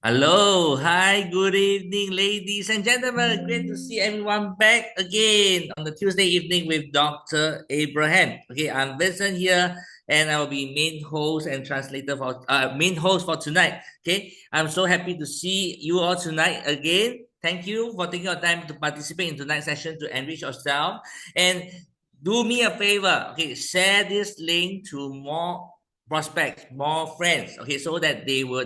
Hello, hi, good evening, ladies and gentlemen. Great to see everyone back again on the Tuesday evening with Dr. Abraham. Okay, I'm Vincent here, and I'll be main host for tonight. Okay, I'm so happy to see you all tonight again. Thank you for taking your time to participate in tonight's session to enrich yourself. And do me a favor, okay, share this link to more prospects, more friends, okay, so that they will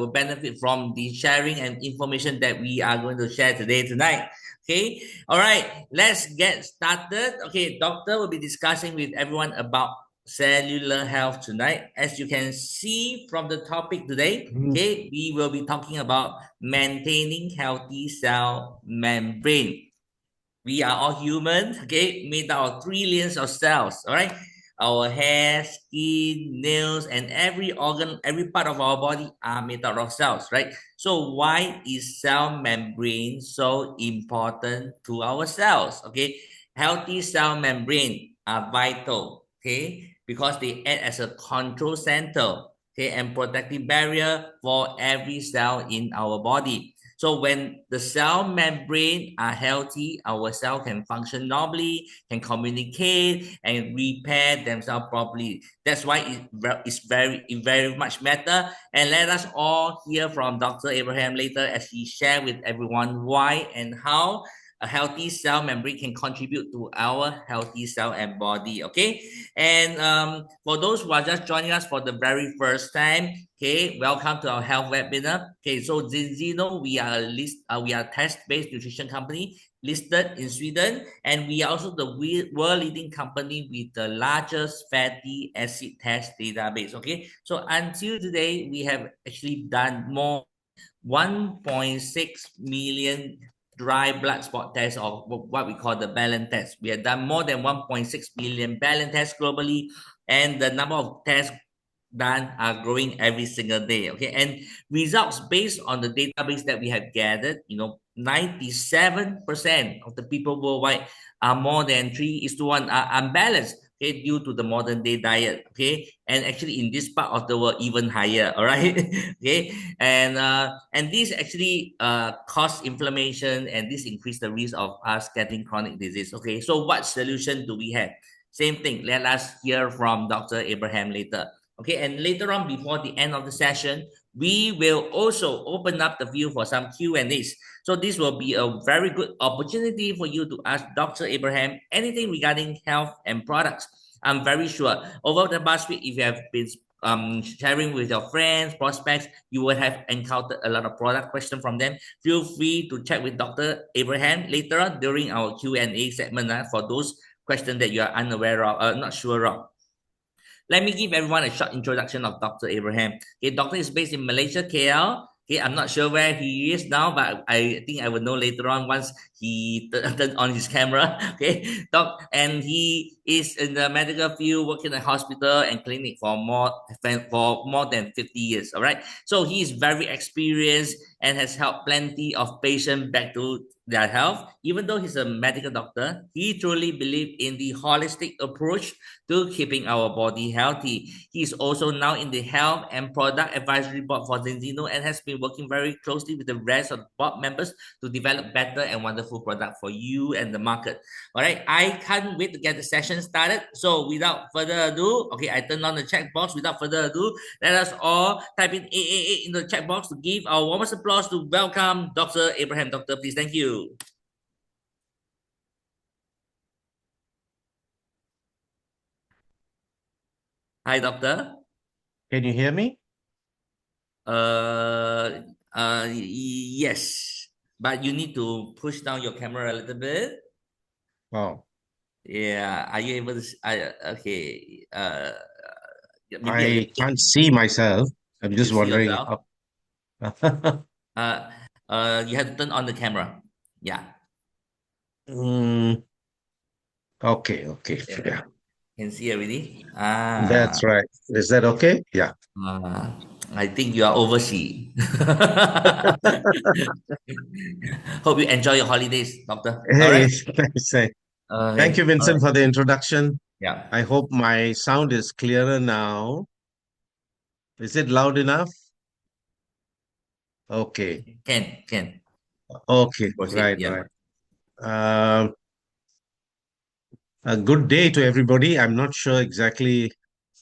benefit from the sharing and information that we are going to share tonight. Okay, all right, let's get started. Okay, doctor will be discussing with everyone about cellular health tonight. As you can see from the topic today, Mhm. okay, we will be talking about maintaining healthy cell membrane. We are all humans, okay, made out of trillions of cells, all right? Our hair, skin, nails, and every organ, every part of our body are made out of cells, right? So why is cell membrane so important to our cells? Okay, healthy cell membrane are vital, okay, because they act as a control center, okay, and protective barrier for every cell in our body. So when the cell membrane are healthy, our cell can function normally, can communicate and repair themselves properly. That's why it very much matter. And let us all hear from Dr. Abraham later as he share with everyone why and how a healthy cell membrane can contribute to our healthy cell and body. Okay, and for those who are just joining us for the very first time, okay, welcome to our health webinar. Okay, so Zinzino, we are a test-based nutrition company listed in Sweden, and we are also the world leading company with the largest fatty acid test database. Okay, so until today, we have actually done more 1.6 million dry blood spot tests, or what we call the balance test. We have done more than 1.6 million balance tests globally, and the number of tests done are growing every single day. Okay, and results based on the database that we have gathered, 97% of the people worldwide are more than 3:1 are unbalanced, okay, due to the modern day diet. Okay, and actually in this part of the world even higher. All right. Okay, and this actually cause inflammation, and this increase the risk of us getting chronic disease. Okay, so what solution do we have? Same thing, let us hear from Dr. Abraham later. Okay, and later on, before the end of the session, we will also open up the view for some Q&As. So this will be a very good opportunity for you to ask Dr. Abraham anything regarding health and products. I'm very sure over the past week, if you have been sharing with your friends, prospects, you will have encountered a lot of product questions from them. Feel free to chat with Dr. Abraham later on during our Q&A segment for those questions that you are unaware of, not sure of. Let me give everyone a short introduction of Dr. Abraham. Okay, Doctor is based in Malaysia, KL. Okay, I'm not sure where he is now, but I think I will know later on once he turned on his camera. Okay, and he is in the medical field, working in a hospital and clinic for more than 50 years. All right, so he is very experienced and has helped plenty of patients back to their health. Even though he's a medical doctor, he truly believes in the holistic approach to keeping our body healthy. He is also now in the Health and Product Advisory Board for Zenzino and has been working very closely with the rest of the board members to develop better and wonderful product for you and the market. All right, I can't wait to get the session started. So without further ado, okay, I turn on the chat box. Without further ado, let us all type in A in the chat box to give our warmest applause to welcome Dr. Abraham. Doctor, please, thank you. Hi, doctor. Can you hear me? Uh, yes, but you need to push down your camera a little bit. Oh, Yeah, are you able to? Okay. Yeah, maybe I can't see myself. I'm you just see wondering yourself. how. Uh, you have to turn on the camera. Yeah, Mm, okay, okay. yeah, Yeah, can see already. that's right. Is that okay? Yeah. Uh, I think you are overseas. Hope you enjoy your holidays, doctor. All Hey, right. thanks. Thank you, Okay. All Vincent, right. for the introduction. Yeah. I hope my sound is clearer now. Is it loud enough? Okay. Can. Okay. Proceed. Right, Yeah. right. Uh, a good day to everybody. I'm not sure exactly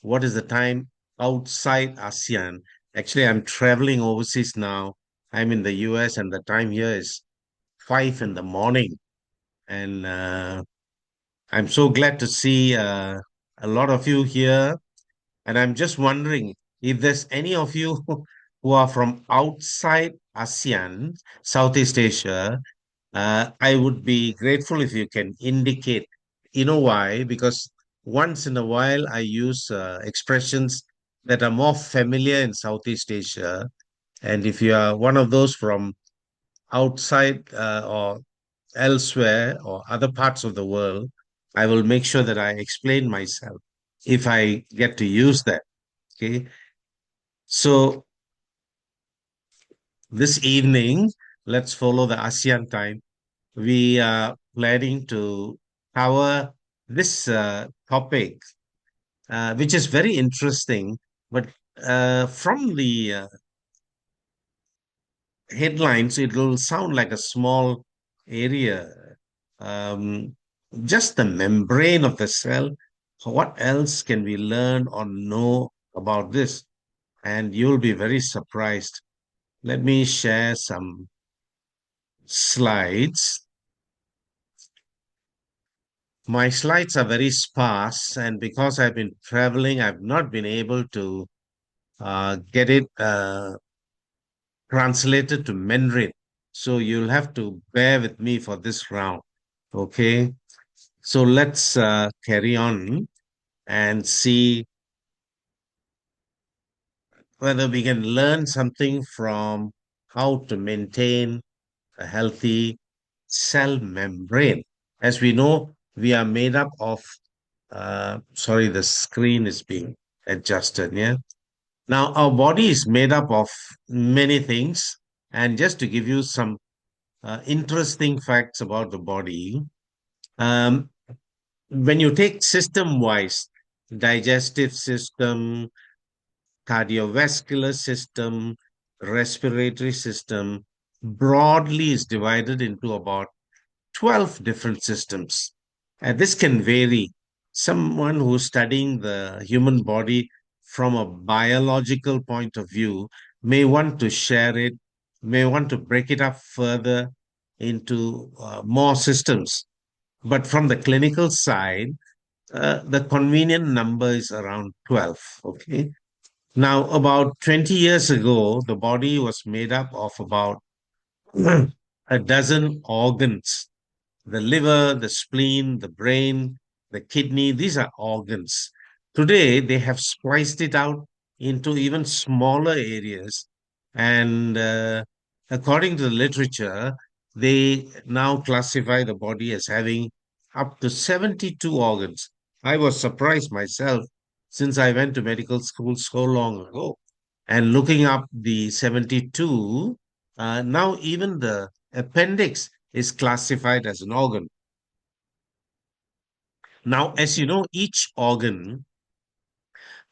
what is the time outside ASEAN. Actually, I'm traveling overseas now. I'm in the US and the time here is 5 in the morning. And I'm so glad to see a lot of you here. And I'm just wondering if there's any of you who are from outside ASEAN, Southeast Asia. I would be grateful if you can indicate. You know why? Because once in a while I use expressions that are more familiar in Southeast Asia. And if you are one of those from outside or elsewhere or other parts of the world, I will make sure that I explain myself if I get to use that. Okay. So this evening, let's follow the ASEAN time. We are planning to cover this topic, which is very interesting. But from the headlines, it will sound like a small area. Um, just the membrane of the cell. What else can we learn or know about this? And you'll be very surprised. Let me share some slides. My slides are very sparse, and because I've been traveling, I've not been able to get it translated to Mandarin. So you'll have to bear with me for this round. Okay. So let's carry on and see whether we can learn something from how to maintain a healthy cell membrane. As we know, we are made up of, sorry, the screen is being adjusted. Yeah. Now, our body is made up of many things. And just to give you some interesting facts about the body, um, when you take system wise, digestive system, cardiovascular system, respiratory system, broadly is divided into about 12 different systems. And this can vary. Someone who's studying the human body from a biological point of view may want to share it, may want to break it up further into more systems. But from the clinical side, the convenient number is around 12. Okay. Now, about 20 years ago, the body was made up of about a dozen organs: the liver, the spleen, the brain, the kidney. These are organs. Today, they have spliced it out into even smaller areas. And according to the literature, they now classify the body as having up to 72 organs. I was surprised myself since I went to medical school so long ago. And looking up the 72, now even the appendix is classified as an organ. Now, as you know, each organ,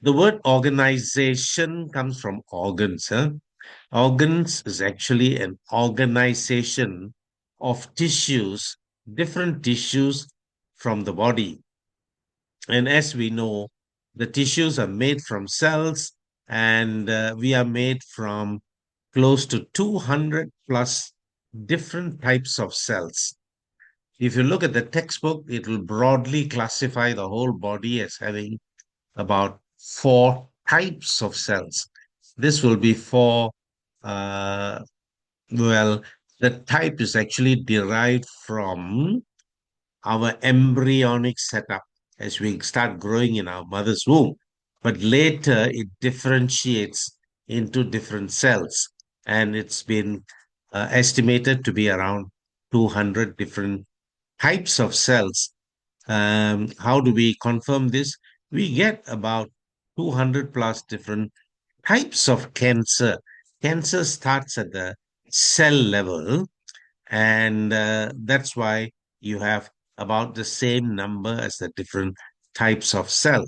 the word organization comes from organs. Huh? Organs is actually an organization of tissues, different tissues from the body. And as we know, the tissues are made from cells, and we are made from close to 200 plus different types of cells. If you look at the textbook, it will broadly classify the whole body as having about four types of cells. This will be four, uh, well, the type is actually derived from our embryonic setup as we start growing in our mother's womb. But later it differentiates into different cells, and it's been estimated to be around 200 different types of cells. How do we confirm this? We get about 200 plus different types of cancer. Cancer starts at the cell level, and that's why you have about the same number as the different types of cell.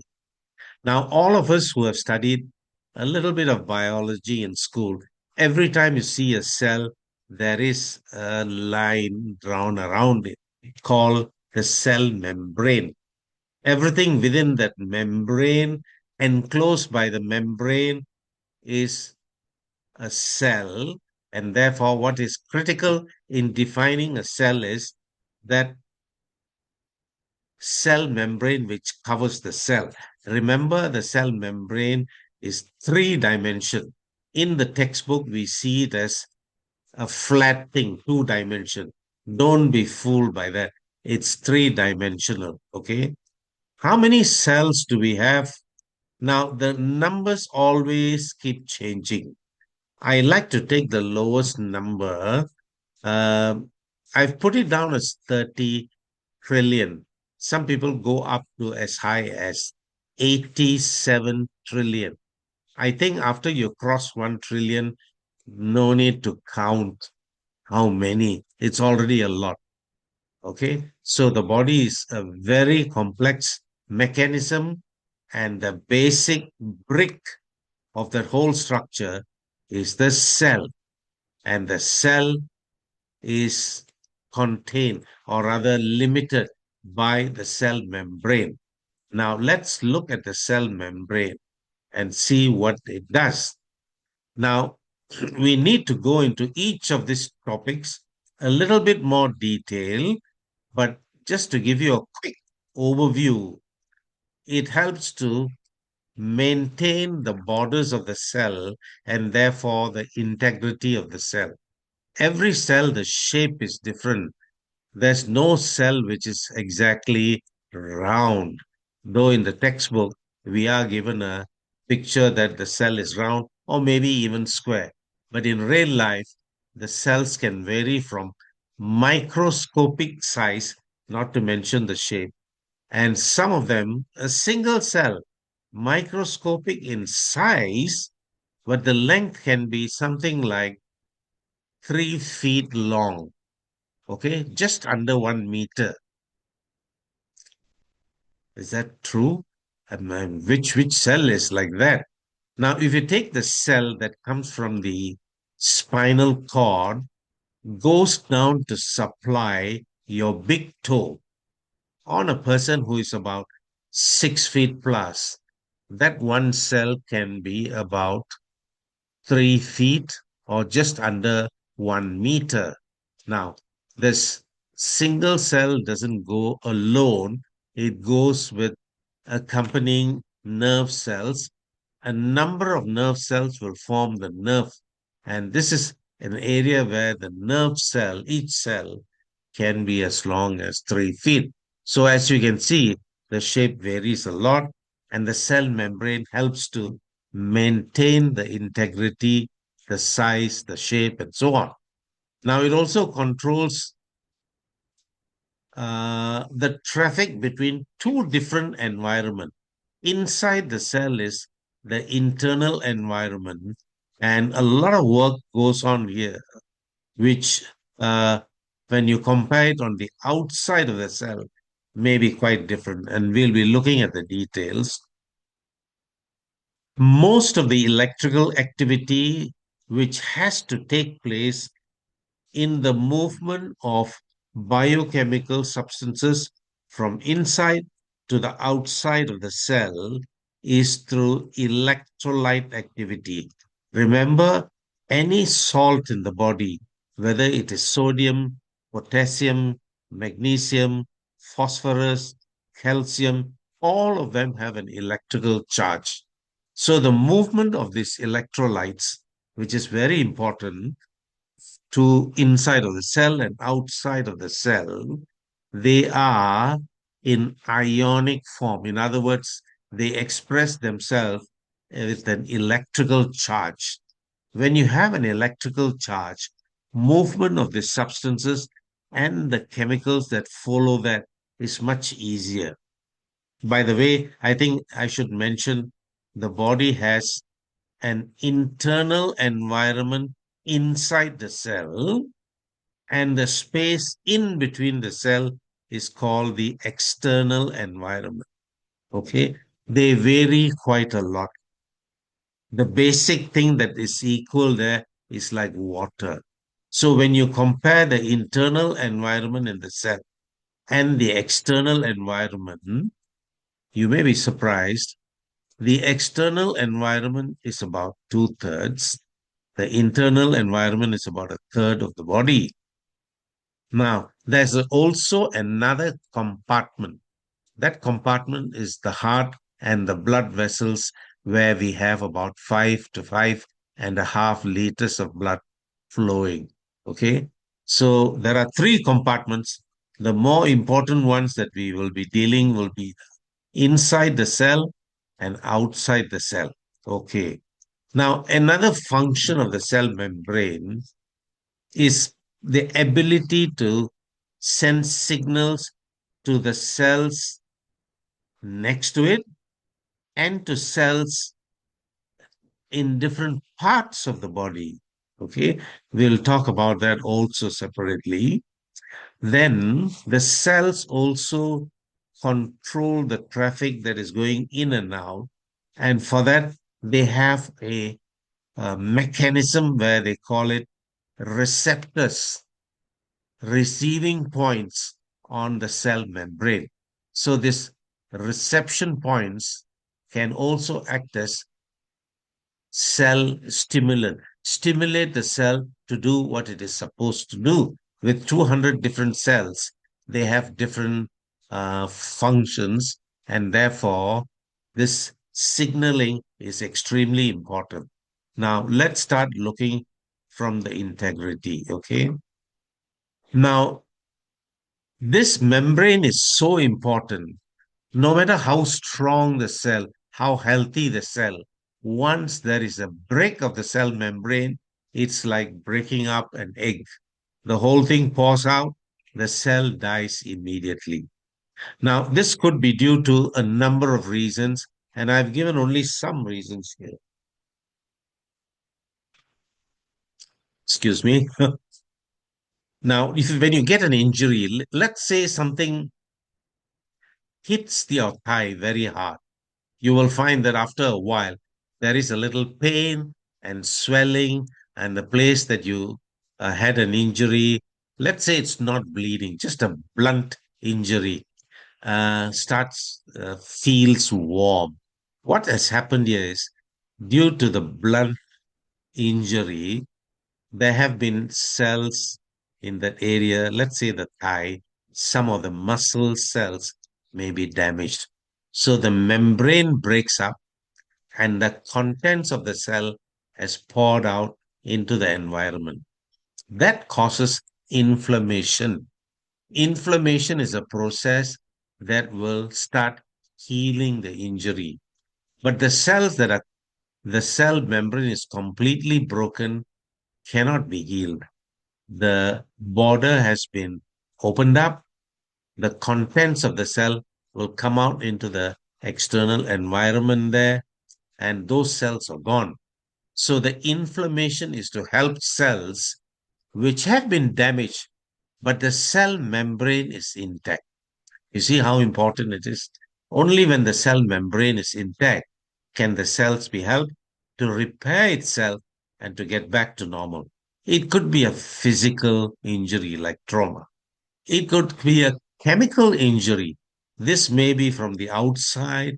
Now, all of us who have studied a little bit of biology in school, Every time you see a cell, there is a line drawn around it called the cell membrane. Everything within that membrane, enclosed by the membrane, is a cell. And therefore, what is critical in defining a cell is that cell membrane which covers the cell. Remember, the cell membrane is three-dimension. In the textbook, we see it as a flat thing, two-dimension. Don't be fooled by that. It's three-dimensional, okay? How many cells do we have? Now, the numbers always keep changing. I like to take the lowest number. Um, I've put it down as 30 trillion. Some people go up to as high as 87 trillion. I think after you cross 1 trillion, no need to count how many. It's already a lot. Okay. So the body is a very complex mechanism, and the basic brick of that whole structure is the cell. And the cell is contained, or rather limited, by the cell membrane. Now let's look at the cell membrane and see what it does. Now, we need to go into each of these topics a little bit more detail, but just to give you a quick overview, it helps to maintain the borders of the cell and therefore the integrity of the cell. Every cell, the shape is different. There's no cell which is exactly round, though in the textbook we are given a picture that the cell is round or maybe even square. But in real life, the cells can vary from microscopic size, not to mention the shape, and some of them a single cell, microscopic in size, but the length can be something like 3 feet long. Okay, just under 1 meter. Is that true? Which cell is like that? Now, if you take the cell that comes from the spinal cord, goes down to supply your big toe on a person who is about 6 feet plus, that one cell can be about 3 feet or just under 1 meter. Now, this single cell doesn't go alone, it goes with accompanying nerve cells. A number of nerve cells will form the nerve, and this is an area where the nerve cell, each cell, can be as long as 3 feet. So, as you can see, the shape varies a lot, and the cell membrane helps to maintain the integrity, the size, the shape, and so on. Now, it also controls the traffic between two different environments. Inside the cell is the internal environment, and a lot of work goes on here, which, when you compare it on the outside of the cell, may be quite different. And we'll be looking at the details. Most of the electrical activity which has to take place in the movement of biochemical substances from inside to the outside of the cell is through electrolyte activity. Remember, any salt in the body, whether it is sodium, potassium, magnesium, phosphorus, calcium, all of them have an electrical charge. So the movement of these electrolytes, which is very important, to inside of the cell and outside of the cell, they are in ionic form. In other words, they express themselves with an electrical charge. When you have an electrical charge, movement of the substances and the chemicals that follow that is much easier. By the way, I think I should mention the body has an internal environment inside the cell, and the space in between the cell is called the external environment. Okay, they vary quite a lot. The basic thing that is equal there is like water. So when you compare the internal environment in the cell and the external environment, you may be surprised. The external environment is about two-thirds. The internal environment is about a third of the body. Now, there's also another compartment. That compartment is the heart and the blood vessels, where we have about 5 to 5.5 liters of blood flowing. Okay. So there are three compartments. The more important ones that we will be dealing will be inside the cell and outside the cell. Okay. Now, another function of the cell membrane is the ability to send signals to the cells next to it and to cells in different parts of the body. Okay, we'll talk about that also separately. Then the cells also control the traffic that is going in and out. And for that, they have a mechanism where they call it receptors, receiving points on the cell membrane. So this reception points can also act as cell stimulant, stimulate the cell to do what it is supposed to do. With 200 different cells, they have different functions, and therefore, this signaling is extremely important. Now, let's start looking from the integrity, okay? Now, this membrane is so important. No matter how strong the cell, how healthy the cell, once there is a break of the cell membrane, it's like breaking up an egg. The whole thing pours out, the cell dies immediately. Now, this could be due to a number of reasons, and I've given only some reasons here. Excuse me. Now, when you get an injury, let's say something hits your thigh very hard, you will find that after a while, there is a little pain and swelling, and the place that you had an injury, let's say it's not bleeding, just a blunt injury, feels warm. What has happened here is, due to the blunt injury, there have been cells in that area, let's say the thigh, some of the muscle cells may be damaged. So the membrane breaks up and the contents of the cell has poured out into the environment. That causes inflammation. Inflammation is a process that will start healing the injury. But the cell membrane is completely broken, cannot be healed. The border has been opened up, the contents of the cell will come out into the external environment there, and those cells are gone. So the inflammation is to help cells which have been damaged, but the cell membrane is intact. You see how important it is? Only when the cell membrane is intact can the cells be helped to repair itself and to get back to normal. It could be a physical injury like trauma. It could be a chemical injury. This may be from the outside,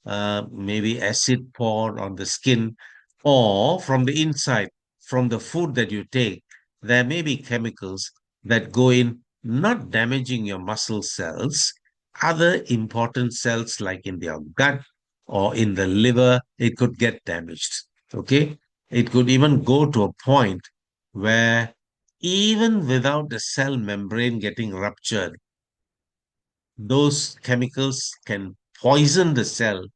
maybe acid poured on the skin, or from the inside, from the food that you take. There may be chemicals that go in, not damaging your muscle cells, other important cells like in your gut or in the liver, it could get damaged. Okay. It could even go to a point where even without the cell membrane getting ruptured, those chemicals can poison the cell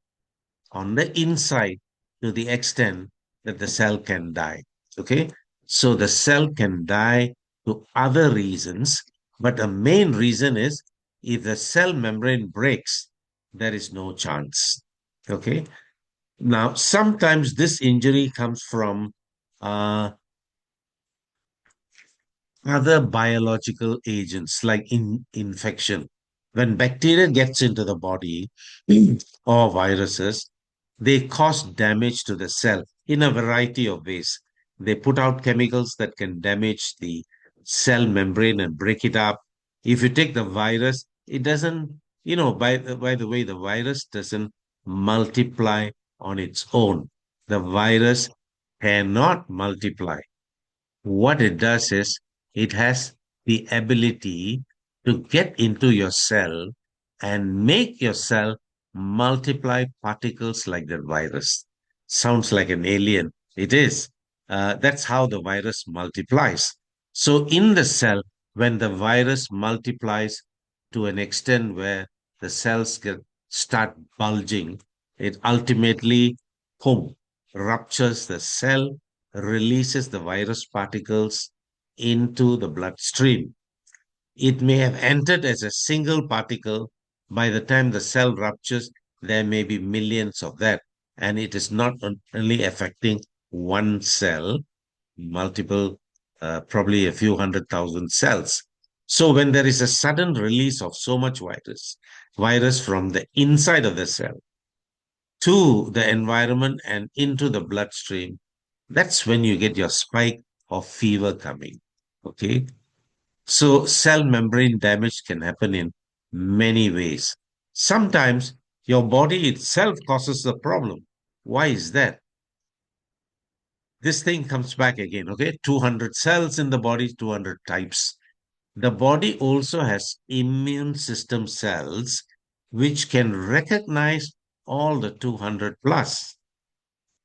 on the inside to the extent that the cell can die. Okay. So the cell can die to other reasons, but the main reason is if the cell membrane breaks, there is no chance. Okay. Now, sometimes this injury comes from uh, other biological agents like infection. When bacteria gets into the body or viruses, they cause damage to the cell in a variety of ways. They put out chemicals that can damage the cell membrane and break it up. If you take the virus, it doesn't, by the way, the virus doesn't multiply on its own. The virus cannot multiply. What it does is it has the ability to get into your cell and make your cell multiply particles like the virus. Sounds like an alien. It is. That's how the virus multiplies. So, in the cell, when the virus multiplies to an extent where the cells start bulging, it ultimately, boom, ruptures the cell, releases the virus particles into the bloodstream. It may have entered as a single particle. By the time the cell ruptures, there may be millions of that. And it is not only affecting one cell, multiple, probably a few 100,000 cells. So when there is a sudden release of so much virus from the inside of the cell to the environment and into the bloodstream, that's when you get your spike of fever coming. Okay. So cell membrane damage can happen in many ways. Sometimes your body itself causes the problem. Why is that? This thing comes back again, okay? 200 cells in the body, 200 types. The body also has immune system cells which can recognize all the 200 plus.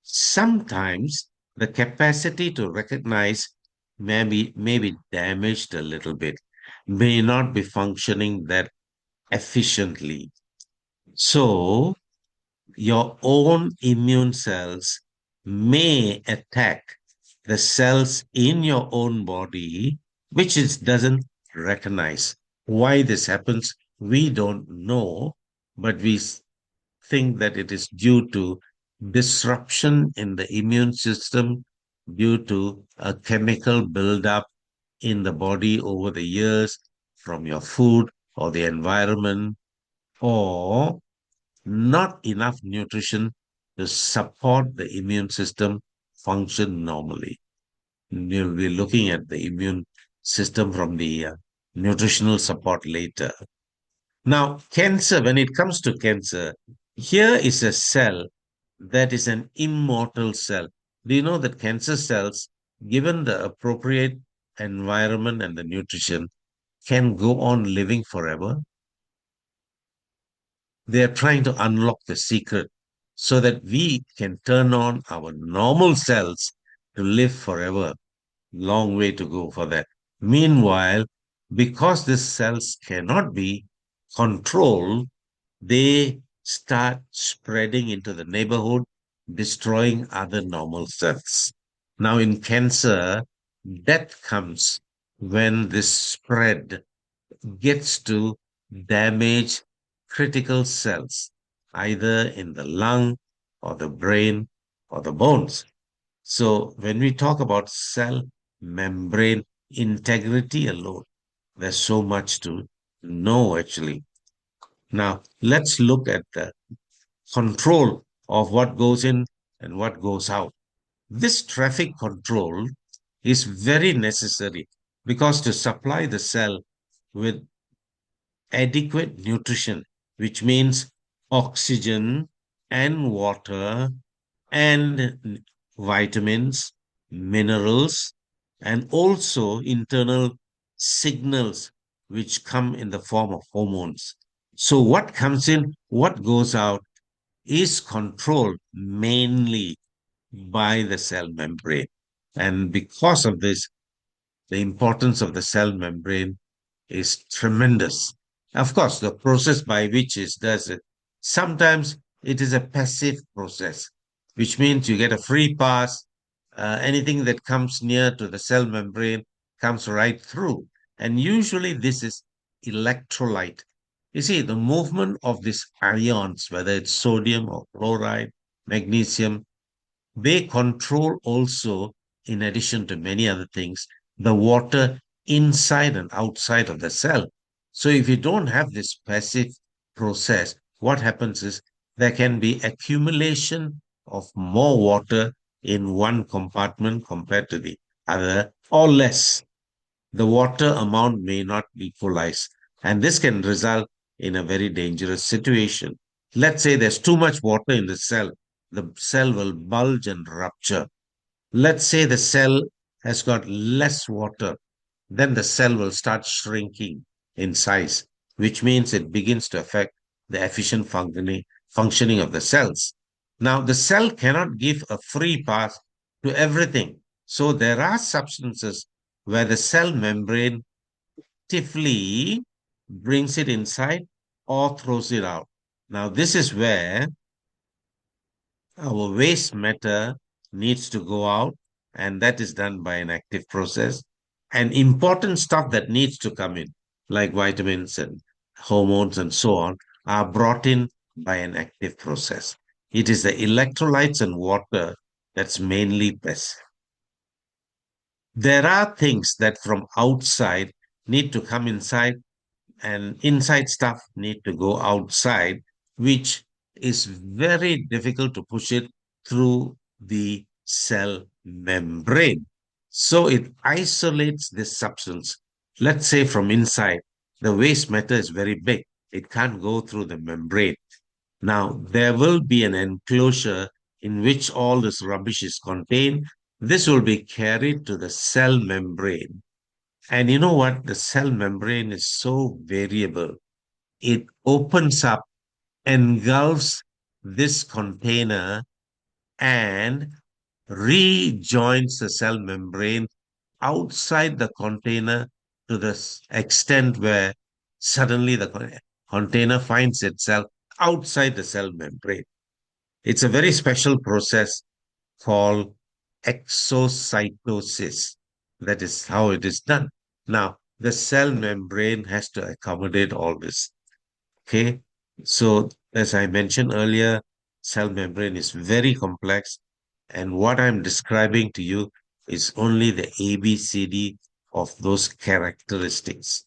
Sometimes the capacity to recognize may be damaged a little bit, may not be functioning that efficiently. So your own immune cells may attack the cells in your own body, which it doesn't recognize. Why this happens, we don't know, but we think that it is due to disruption in the immune system due to a chemical buildup in the body over the years from your food or the environment, or not enough nutrition to support the immune system function normally. We'll be looking at the immune system from the nutritional support later. Now, cancer, when it comes to cancer, here is a cell that is an immortal cell. Do you know that cancer cells, given the appropriate environment and the nutrition, can go on living forever? They are trying to unlock the secret so that we can turn on our normal cells to live forever. Long way to go for that. Meanwhile, because these cells cannot be controlled, they start spreading into the neighborhood, destroying other normal cells. Now, in cancer, death comes when this spread gets to damage critical cells, either in the lung or the brain or the bones. So, when we talk about cell membrane integrity alone, there's so much to know actually. Now, let's look at the control of what goes in and what goes out. This traffic control is very necessary because to supply the cell with adequate nutrition, which means oxygen and water and vitamins, minerals, and also internal signals which come in the form of hormones. So, what comes in, what goes out is controlled mainly by the cell membrane. And because of this, the importance of the cell membrane is tremendous. Of course, the process by which it does it, sometimes it is a passive process, which means you get a free pass. Anything that comes near to the cell membrane comes right through. And usually this is electrolyte. You see, the movement of these ions, whether it's sodium or chloride, magnesium, they control also, in addition to many other things, the water inside and outside of the cell. So if you don't have this passive process, what happens is there can be accumulation of more water in one compartment compared to the other, or less. The water amount may not equalize, and this can result in a very dangerous situation. Let's say there's too much water in the cell will bulge and rupture. Let's say the cell has got less water, then the cell will start shrinking in size, which means it begins to affect the efficient functioning of the cells. Now, the cell cannot give a free pass to everything. So there are substances where the cell membrane actively brings it inside or throws it out. Now, this is where our waste matter needs to go out, and that is done by an active process. And important stuff that needs to come in, like vitamins and hormones and so on, are brought in by an active process. It is the electrolytes and water that's mainly best. There are things that from outside need to come inside, and inside stuff need to go outside, which is very difficult to push it through the cell membrane. So it isolates this substance. Let's say from inside, the waste matter is very big. It can't go through the membrane. Now, there will be an enclosure in which all this rubbish is contained. This will be carried to the cell membrane. And you know what? The cell membrane is so variable. It opens up, engulfs this container, and rejoins the cell membrane outside the container to the extent where suddenly the container finds itself outside the cell membrane. It's a very special process called exocytosis. That is how it is done. Now, the cell membrane has to accommodate all this. Okay. So, as I mentioned earlier, cell membrane is very complex. And what I'm describing to you is only the ABCD of those characteristics.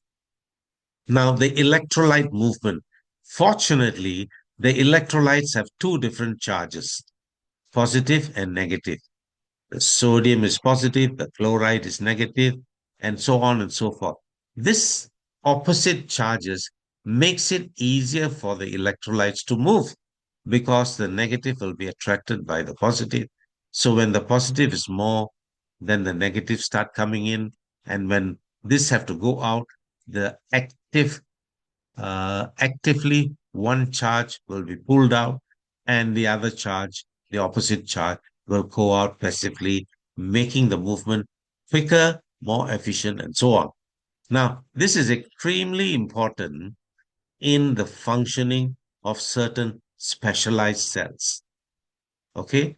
Now, the electrolyte movement. Fortunately, the electrolytes have two different charges, positive and negative. The sodium is positive, the chloride is negative, and so on and so forth. This opposite charges makes it easier for the electrolytes to move because the negative will be attracted by the positive. So when the positive is more, then the negatives start coming in. And when this have to go out, the actively one charge will be pulled out and the other charge, the opposite charge, will go out passively, making the movement quicker, more efficient, and so on. Now, this is extremely important in the functioning of certain specialized cells. Okay.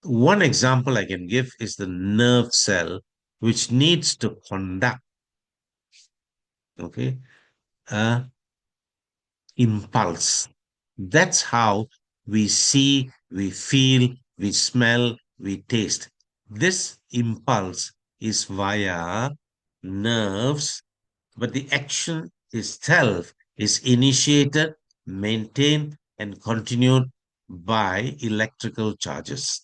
One example I can give is the nerve cell, which needs to conduct, okay, a impulse. That's how we see, we feel, we smell, we taste. This impulse is via nerves, but the action itself is initiated, maintained, and continued by electrical charges.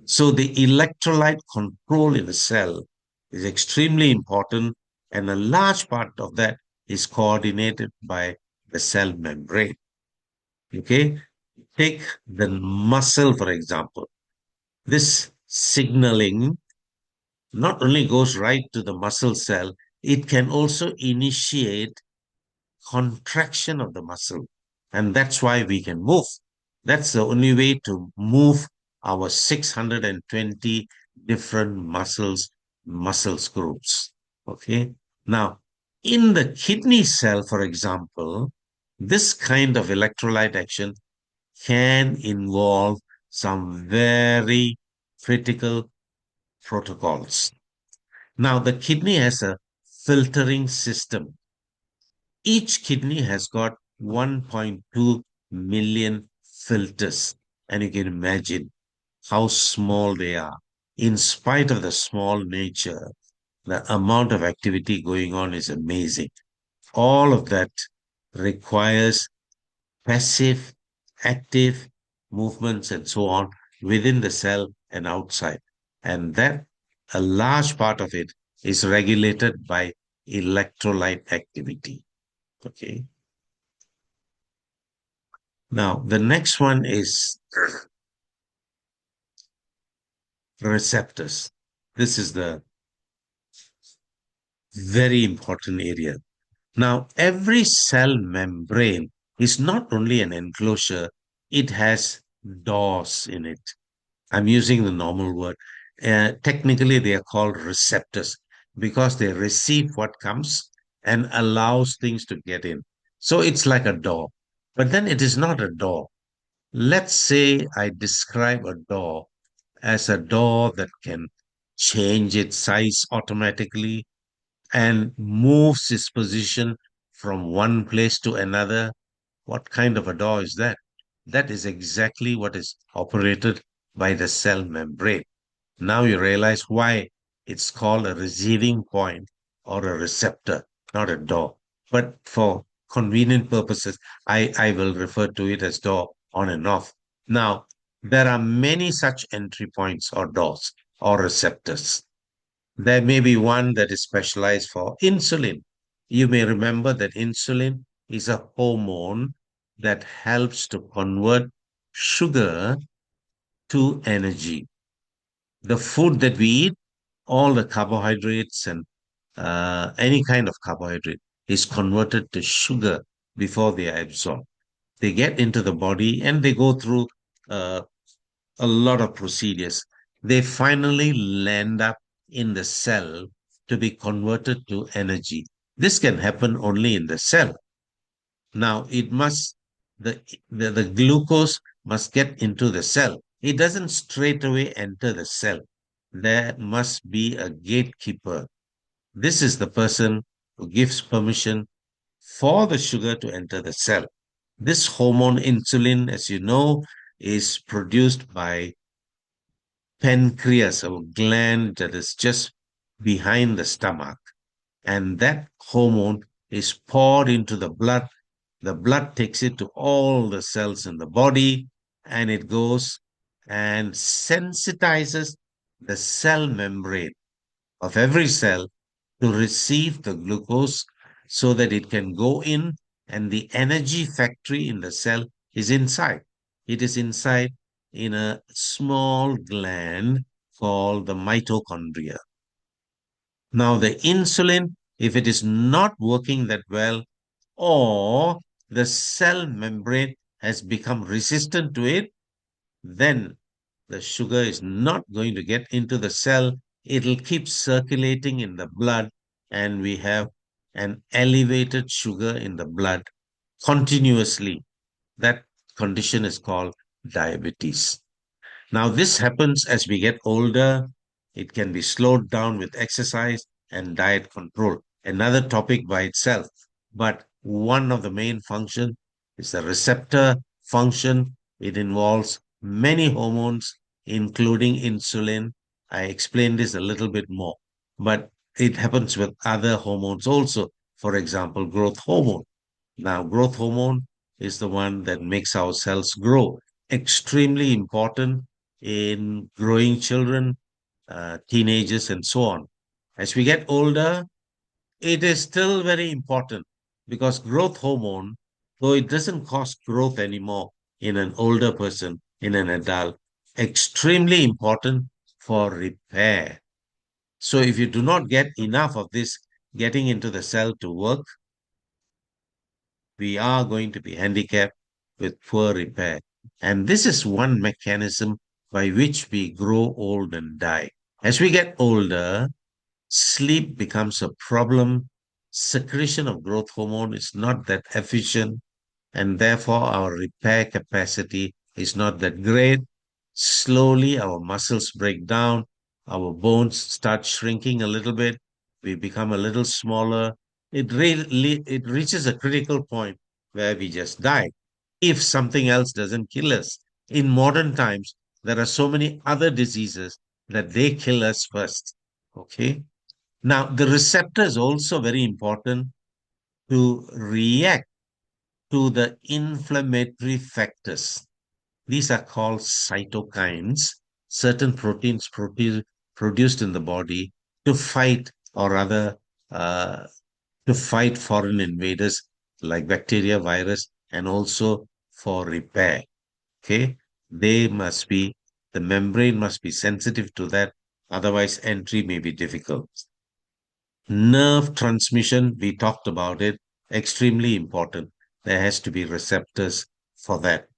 So the electrolyte control in the cell is extremely important, and a large part of that is coordinated by the cell membrane. Okay, take the muscle, for example. This signaling not only goes right to the muscle cell, it can also initiate contraction of the muscle. And that's why we can move. That's the only way to move our 620 different muscles groups. Okay. Now, in the kidney cell, for example, this kind of electrolyte action can involve some very critical protocols. Now, the kidney has a filtering system. Each kidney has got 1.2 million filters, and you can imagine how small they are. In spite of the small nature, the amount of activity going on is amazing. All of that requires passive, active movements and so on within the cell and outside. And that a large part of it is regulated by electrolyte activity. Okay. Now, the next one is receptors. This is the very important area. Now, every cell membrane is not only an enclosure, it has doors in it. I'm using the normal word. Technically, they are called receptors because they receive what comes and allows things to get in. So it's like a door, but then it is not a door. Let's say I describe a door as a door that can change its size automatically and moves its position from one place to another. What kind of a door is that? That is exactly what is operated by the cell membrane. Now you realize why it's called a receiving point or a receptor, not a door. But for convenient purposes, I will refer to it as door on and off. Now, there are many such entry points or doors or receptors. There may be one that is specialized for insulin. You may remember that insulin is a hormone that helps to convert sugar to energy. The food that we eat, all the carbohydrates and any kind of carbohydrate is converted to sugar before they are absorbed. They get into the body and they go through uh, a lot of procedures. They finally land up in the cell to be converted to energy. This can happen only in the cell. Now, the glucose must get into the cell. It doesn't straight away enter the cell. There must be a gatekeeper. This is the person who gives permission for the sugar to enter the cell. This hormone insulin, as you know, is produced by pancreas, a gland that is just behind the stomach. And that hormone is poured into the blood. The blood takes it to all the cells in the body and it goes and sensitizes the cell membrane of every cell to receive the glucose so that it can go in and the energy factory in the cell is inside. It is inside in a small gland called the mitochondria. Now, the insulin, if it is not working that well, or the cell membrane has become resistant to it, then the sugar is not going to get into the cell. It'll keep circulating in the blood, and we have an elevated sugar in the blood continuously. That condition is called diabetes. Now, this happens as we get older. It can be slowed down with exercise and diet control. Another topic by itself. But one of the main functions is the receptor function. It involves many hormones, including insulin. I explained this a little bit more, but it happens with other hormones also. For example, growth hormone. Now, growth hormone is the one that makes our cells grow. Extremely important in growing children, teenagers, and so on. As we get older, it is still very important because growth hormone, though it doesn't cause growth anymore in an older person, in an adult, extremely important for repair. So if you do not get enough of this getting into the cell to work, we are going to be handicapped with poor repair. And this is one mechanism by which we grow old and die. As we get older, sleep becomes a problem. Secretion of growth hormone is not that efficient, and therefore our repair capacity is not that great. Slowly, our muscles break down, our bones start shrinking a little bit, we become a little smaller. It reaches a critical point where we just die if something else doesn't kill us. In modern times, there are so many other diseases that they kill us first. Okay. Now, the receptor is also very important to react to the inflammatory factors. These are called cytokines. certain proteins produced in the body to fight, or rather, uh, to fight foreign invaders like bacteria, virus, and also for repair. Okay, they must be, the membrane must be sensitive to that, otherwise entry may be difficult. Nerve transmission, we talked about it, extremely important. There has to be receptors for that.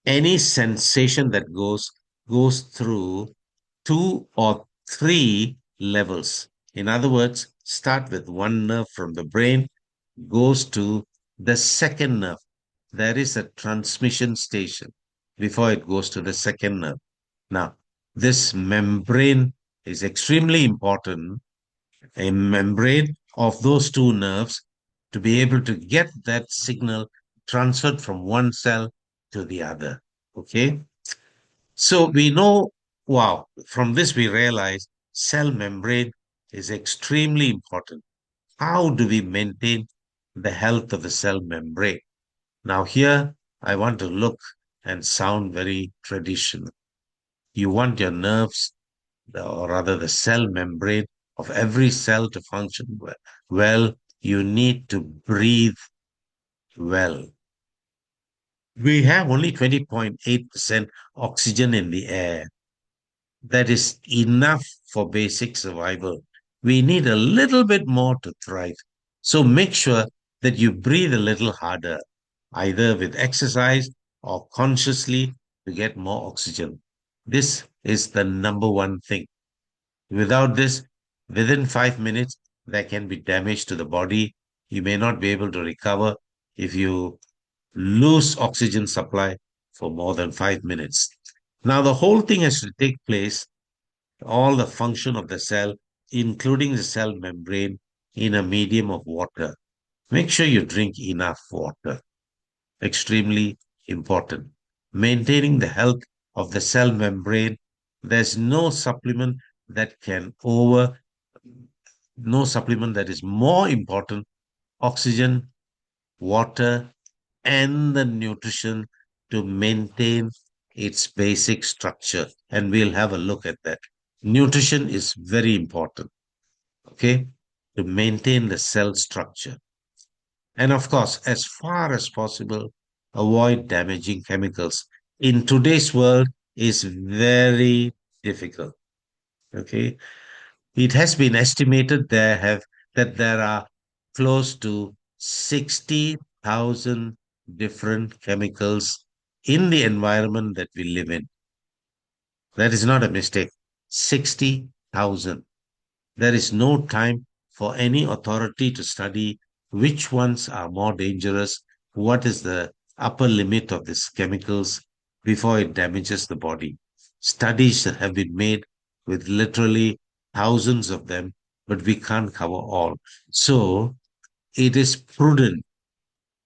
Any sensation that goes through two or three levels. In other words, start with one nerve from the brain, goes to the second nerve. There is a transmission station before it goes to the second nerve. Now, this membrane is extremely important, a membrane of those two nerves, to be able to get that signal transferred from one cell to the other. Okay. So we know, wow, from this we realize cell membrane is extremely important. How do we maintain the health of the cell membrane? Now, here I want to look and sound very traditional. You want your nerves, or rather the cell membrane of every cell to function well. Well, you need to breathe well. We have only 20.8% oxygen in the air. That is enough for basic survival. We need a little bit more to thrive. So make sure that you breathe a little harder, either with exercise or consciously, to get more oxygen. This is the number one thing. Without this, within 5 minutes, there can be damage to the body. You may not be able to recover if you lose oxygen supply for more than 5 minutes. Now, the whole thing has to take place, all the function of the cell, including the cell membrane, in a medium of water. Make sure you drink enough water. Extremely important. Maintaining the health of the cell membrane, there's that can over, no supplement that is more important. Oxygen, water, and the nutrition to maintain its basic structure. And we'll have a look at that. Nutrition is very important, okay, to maintain the cell structure. And of course, as far as possible, avoid damaging chemicals. In today's world, is very difficult. Okay. It has been estimated that there are close to 60,000 different chemicals in the environment that we live in. That is not a mistake. 60,000. There is no time for any authority to study which ones are more dangerous, what is the upper limit of these chemicals before it damages the body. Studies have been made with literally thousands of them, but we can't cover all. So it is prudent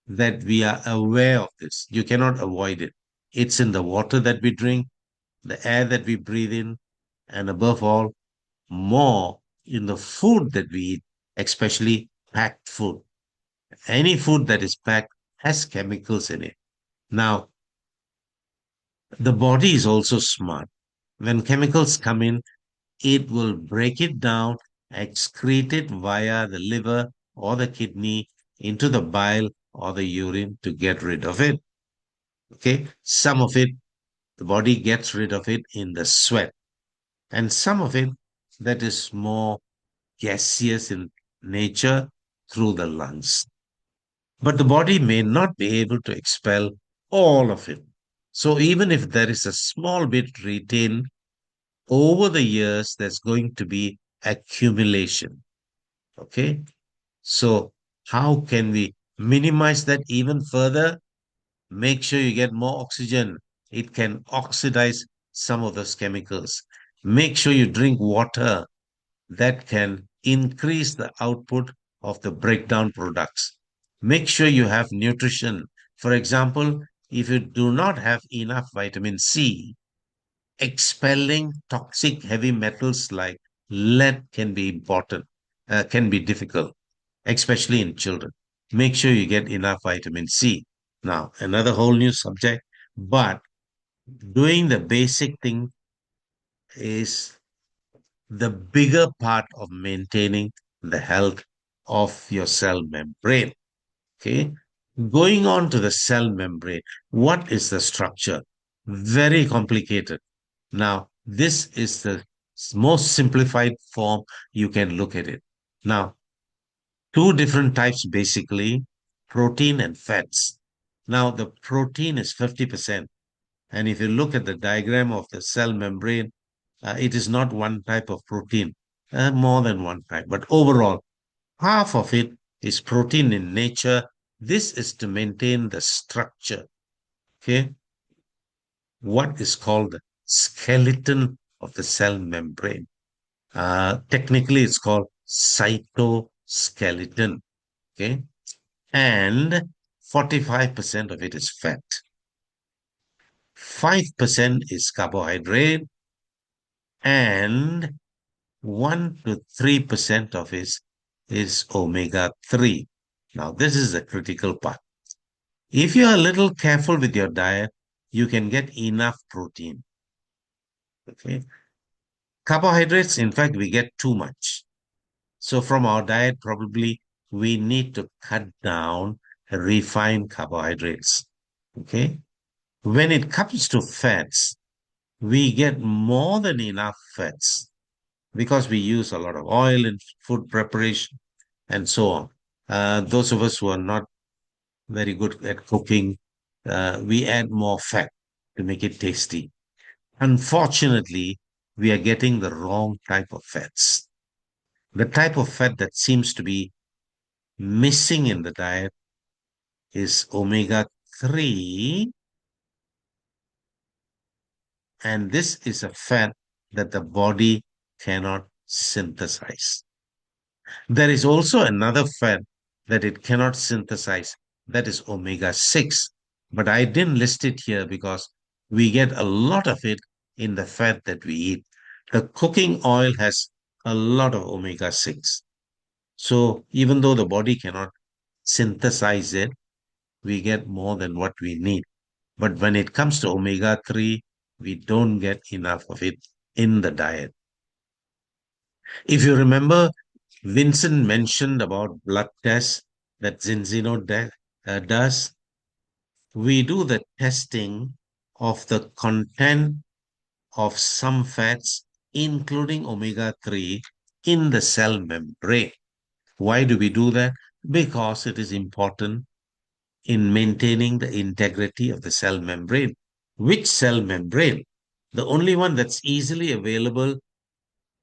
that we are aware of this. You cannot avoid it. It's in the water that we drink, the air that we breathe in, and above all, more in the food that we eat, especially packed food. Any food that is packed has chemicals in it. Now, the body is also smart. When chemicals come in, it will break it down, excrete it via the liver or the kidney into the bile or the urine to get rid of it. Okay, some of it, the body gets rid of it in the sweat, and some of it that is more gaseous in nature through the lungs. But the body may not be able to expel all of it. So even if there is a small bit retained, over the years, there's going to be accumulation. Okay. So how can we minimize that even further? Make sure you get more oxygen. It can oxidize some of those chemicals. Make sure you drink water. That can increase the output of the breakdown products. Make sure you have nutrition. For example, if you do not have enough vitamin C, expelling toxic heavy metals like lead can be important, can be difficult, especially in children. Make sure you get enough vitamin C. Now, another whole new subject, but doing the basic thing is the bigger part of maintaining the health of your cell membrane. Okay. Going on to the cell membrane, what is the structure? Very complicated. Now, this is the most simplified form you can look at it. Now, two different types basically, protein and fats. Now, the protein is 50%. And if you look at the diagram of the cell membrane, it is not one type of protein, more than one type. But overall, half of it is protein in nature. This is to maintain the structure, okay? What is called the skeleton of the cell membrane. Technically, it's called cytoskeleton, okay? And 45% of it is fat. 5% is carbohydrate, and 1 to 3% of it is omega 3. Now, this is the critical part. If you are a little careful with your diet, you can get enough protein. Okay. Carbohydrates, in fact, we get too much. So from our diet, probably we need to cut down refined carbohydrates. Okay. When it comes to fats, we get more than enough fats because we use a lot of oil in food preparation and so on. Those of us who are not very good at cooking, we add more fat to make it tasty. Unfortunately, we are getting the wrong type of fats. The type of fat that seems to be missing in the diet is omega 3, and this is a fat that the body cannot synthesize. There is also another fat that it cannot synthesize, that is omega 6. But I didn't list it here because we get a lot of it in the fat that we eat. The cooking oil has a lot of omega 6. So even though the body cannot synthesize it, we get more than what we need. But when it comes to omega 3, we don't get enough of it in the diet. If you remember, Vincent mentioned about blood tests that does. We do the testing of the content of some fats, including omega 3, in the cell membrane. Why do we do that? Because it is important in maintaining the integrity of the cell membrane. Which cell membrane? The only one that's easily available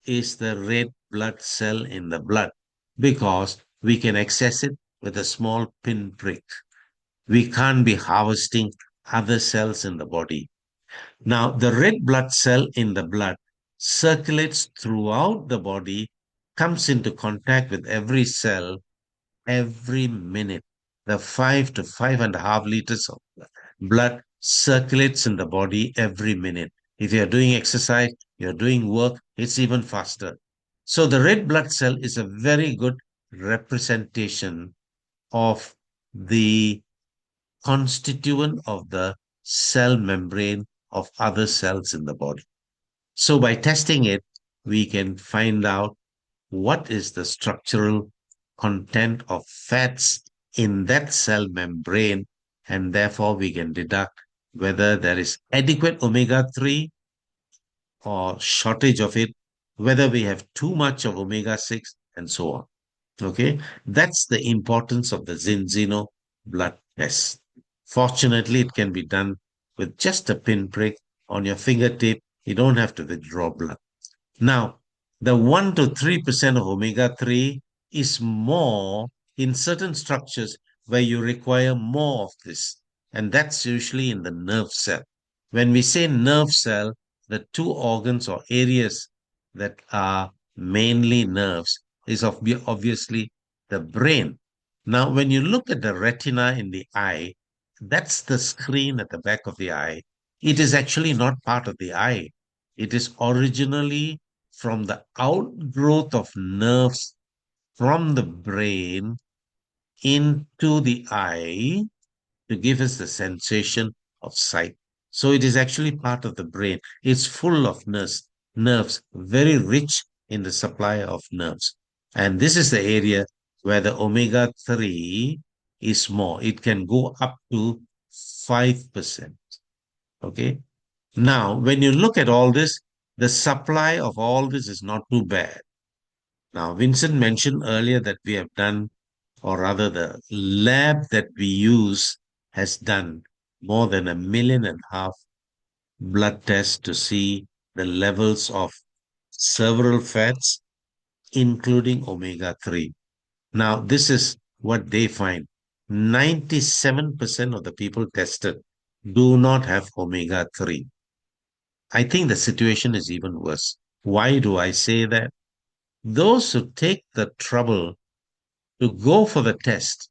is the red blood cell in the blood because we can access it with a small pinprick. We can't be harvesting other cells in the body. Now, the red blood cell in the blood circulates throughout the body, comes into contact with every cell every minute. The 5 to 5.5 liters of blood circulates in the body every minute. If you're doing exercise, you're doing work, it's even faster. So the red blood cell is a very good representation of the constituent of the cell membrane of other cells in the body. So by testing it, we can find out what is the structural content of fats in that cell membrane, and therefore we can deduct whether there is adequate omega 3 or shortage of it, whether we have too much of omega 6, and so on. Okay, that's the importance of the Zinzino blood test. Fortunately, it can be done with just a pinprick on your fingertip. You don't have to withdraw blood. Now, the 1 to 3% of omega 3 is more in certain structures where you require more of this. And that's usually in the nerve cell. When we say nerve cell, the two organs or areas that are mainly nerves is obviously the brain. Now, when you look at the retina in the eye, that's the screen at the back of the eye. It is actually not part of the eye. It is originally from the outgrowth of nerves from the brain into the eye to give us the sensation of sight. So it is actually part of the brain. It's full of nerves. nerves, very rich in the supply of nerves. And this is the area where the omega 3 is more. It can go up to 5%. Okay. Now, when you look at all this, the supply of all this is not too bad. Now, Vincent mentioned earlier that we have done, or rather, the lab that we use has done more than 1.5 million blood tests to see the levels of several fats, including omega 3. Now, this is what they find 97% of the people tested do not have omega 3. I think the situation is even worse. Why do I say that? Those who take the trouble to go for the test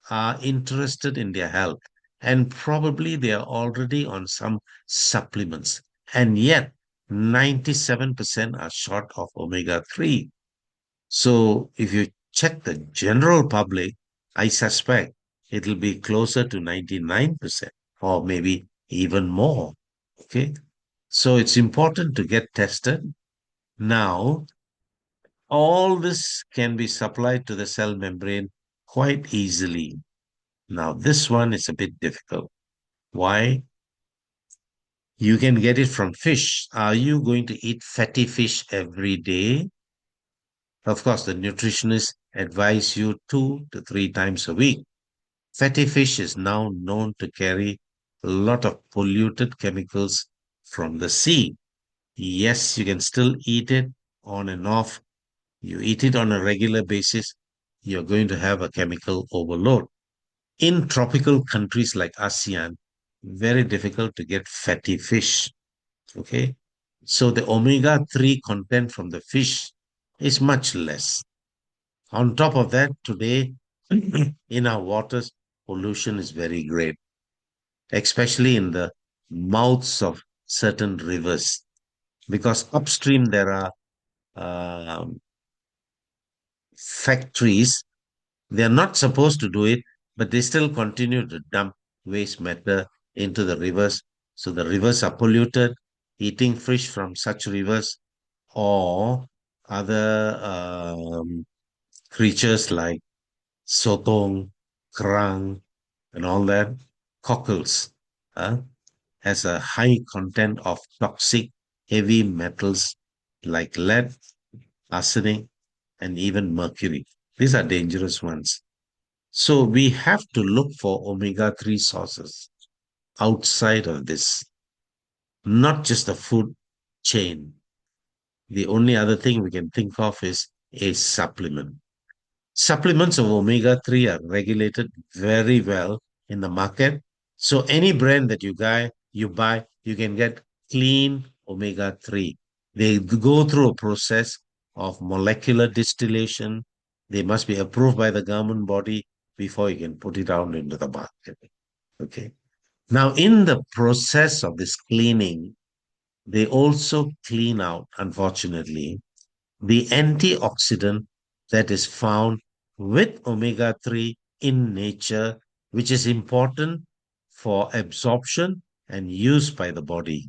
are interested in their health and probably they are already on some supplements. And yet, 97% are short of omega 3. So, if you check the general public, I suspect it'll be closer to 99% or maybe even more. Okay. So, it's important to get tested. Now, all this can be supplied to the cell membrane quite easily. Now, this one is a bit difficult. Why? You can get it from fish. Are you going to eat fatty fish every day? Of course, the nutritionists advise you 2 to 3 times a week. Fatty fish is now known to carry a lot of polluted chemicals from the sea. Yes, you can still eat it on and off. You eat it on a regular basis, you're going to have a chemical overload. In tropical countries like ASEAN, very difficult to get fatty fish. Okay. So the omega 3 content from the fish is much less. On top of that, today in our waters, pollution is very great, especially in the mouths of certain rivers, because upstream there are um factories. They are not supposed to do it, but they still continue to dump waste matter into the rivers. So the rivers are polluted. Eating fish from such rivers or other creatures like sotong, kerang, and all that, cockles, uh, has a high content of toxic heavy metals like lead, arsenic, and even mercury. These are dangerous ones. So we have to look for omega 3 sources outside of this, not just the food chain. The only other thing we can think of is a supplement. Supplements of omega 3 are regulated very well in the market. So any brand that you buy, you can get clean omega 3. They go through a process of molecular distillation. They must be approved by the government body before you can put it out into the market. Okay. Now, in the process of this cleaning, they also clean out, unfortunately, the antioxidant that is found with omega 3 in nature, which is important for absorption and use by the body.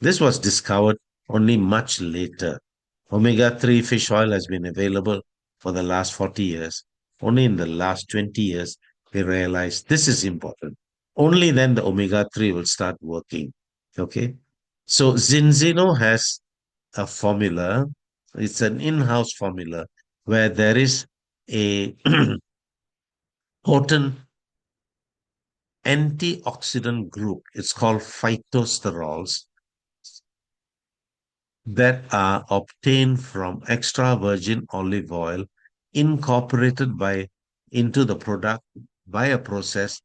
This was discovered only much later. Omega 3 fish oil has been available for the last 40 years. Only in the last 20 years, they realized this is important. Only then the omega 3 will start working. Okay. So Zinzino has a formula. It's an in-house formula where there is a potent antioxidant group. It's called phytosterols that are obtained from extra virgin olive oil incorporated by into the product by a process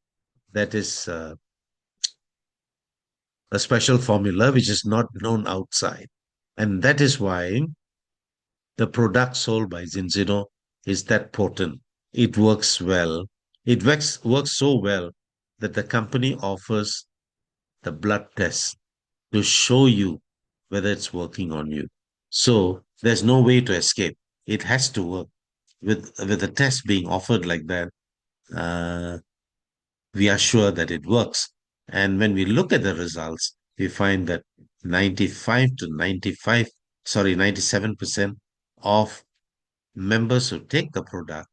that is a special formula which is not known outside. And that is why the product sold by Zinzino is that potent. It works well. It works so well that the company offers the blood test to show you whether it's working on you. So there's no way to escape. It has to work. With the test being offered like that, uh, we are sure that it works. And when we look at the results, we find that 97% of members who take the product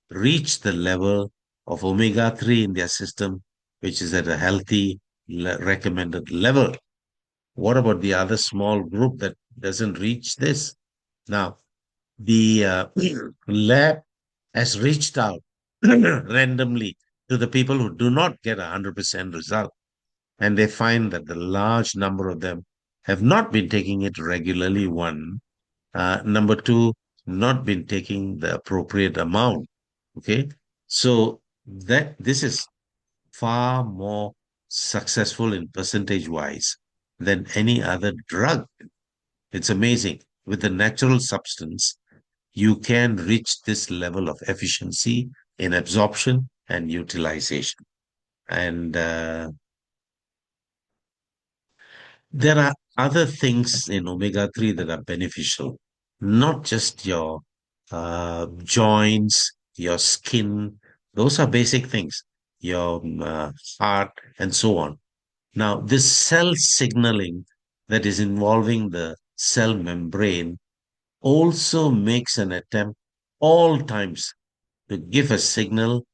reach the level of omega 3 in their system, which is at a healthy recommended level. What about the other small group that doesn't reach this? Now, the lab has reached out randomly to the people who do not get a 100% result. And they find that the large number of them have not been taking it regularly, one. Number two, not been taking the appropriate amount. Okay. So that this is far more successful in percentage wise than any other drug. It's amazing. With the natural substance, you can reach this level of efficiency in absorption and utilization. And there are other things in omega 3 that are beneficial, not just your joints, your skin, those are basic things, your heart, and so on. Now, this cell signaling that is involving the cell membrane also makes an attempt all times to give a signal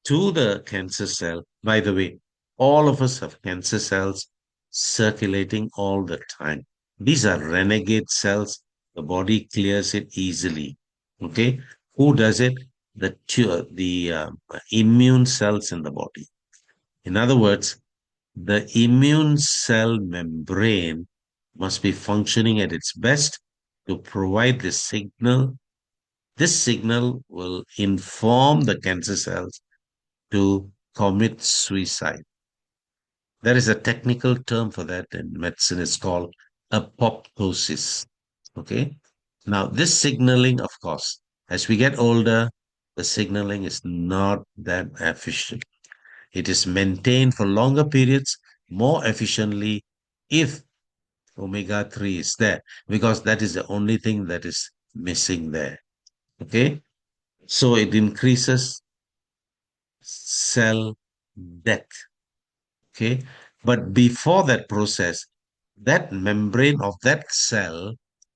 to the cancer cell. By the way, all of us have cancer cells circulating all the time. These are renegade cells. The body clears it easily. Okay. Who does it? The immune cells in the body. In other words, the immune cell membrane must be functioning at its best to provide this signal. This signal will inform the cancer cells to commit suicide. There is a technical term for that in medicine. It's called apoptosis. Okay. Now, this signaling, of course, as we get older, the signaling is not that efficient. It is maintained for longer periods more efficiently if omega 3 is there, because that is the only thing that is missing there. Okay. So it increases cell death. Okay. But before that process, that membrane of that cell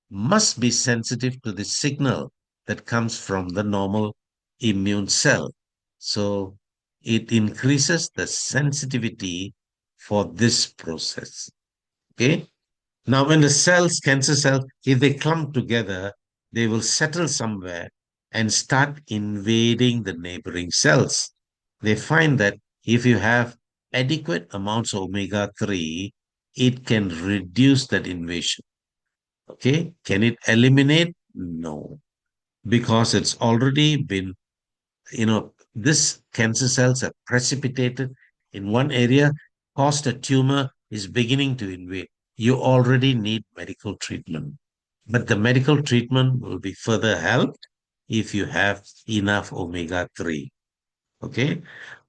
must be sensitive to the signal that comes from the normal immune cell. So it increases the sensitivity for this process. Okay. Now, when the cells, cancer cells, if they clump together, they will settle somewhere and start invading the neighboring cells. They find that if you have adequate amounts of omega 3, it can reduce that invasion. Okay. Can it eliminate? No, because it's already been, this cancer cells are precipitated in one area, caused a tumor, is beginning to invade. You already need medical treatment. But the medical treatment will be further helped if you have enough omega 3. Okay.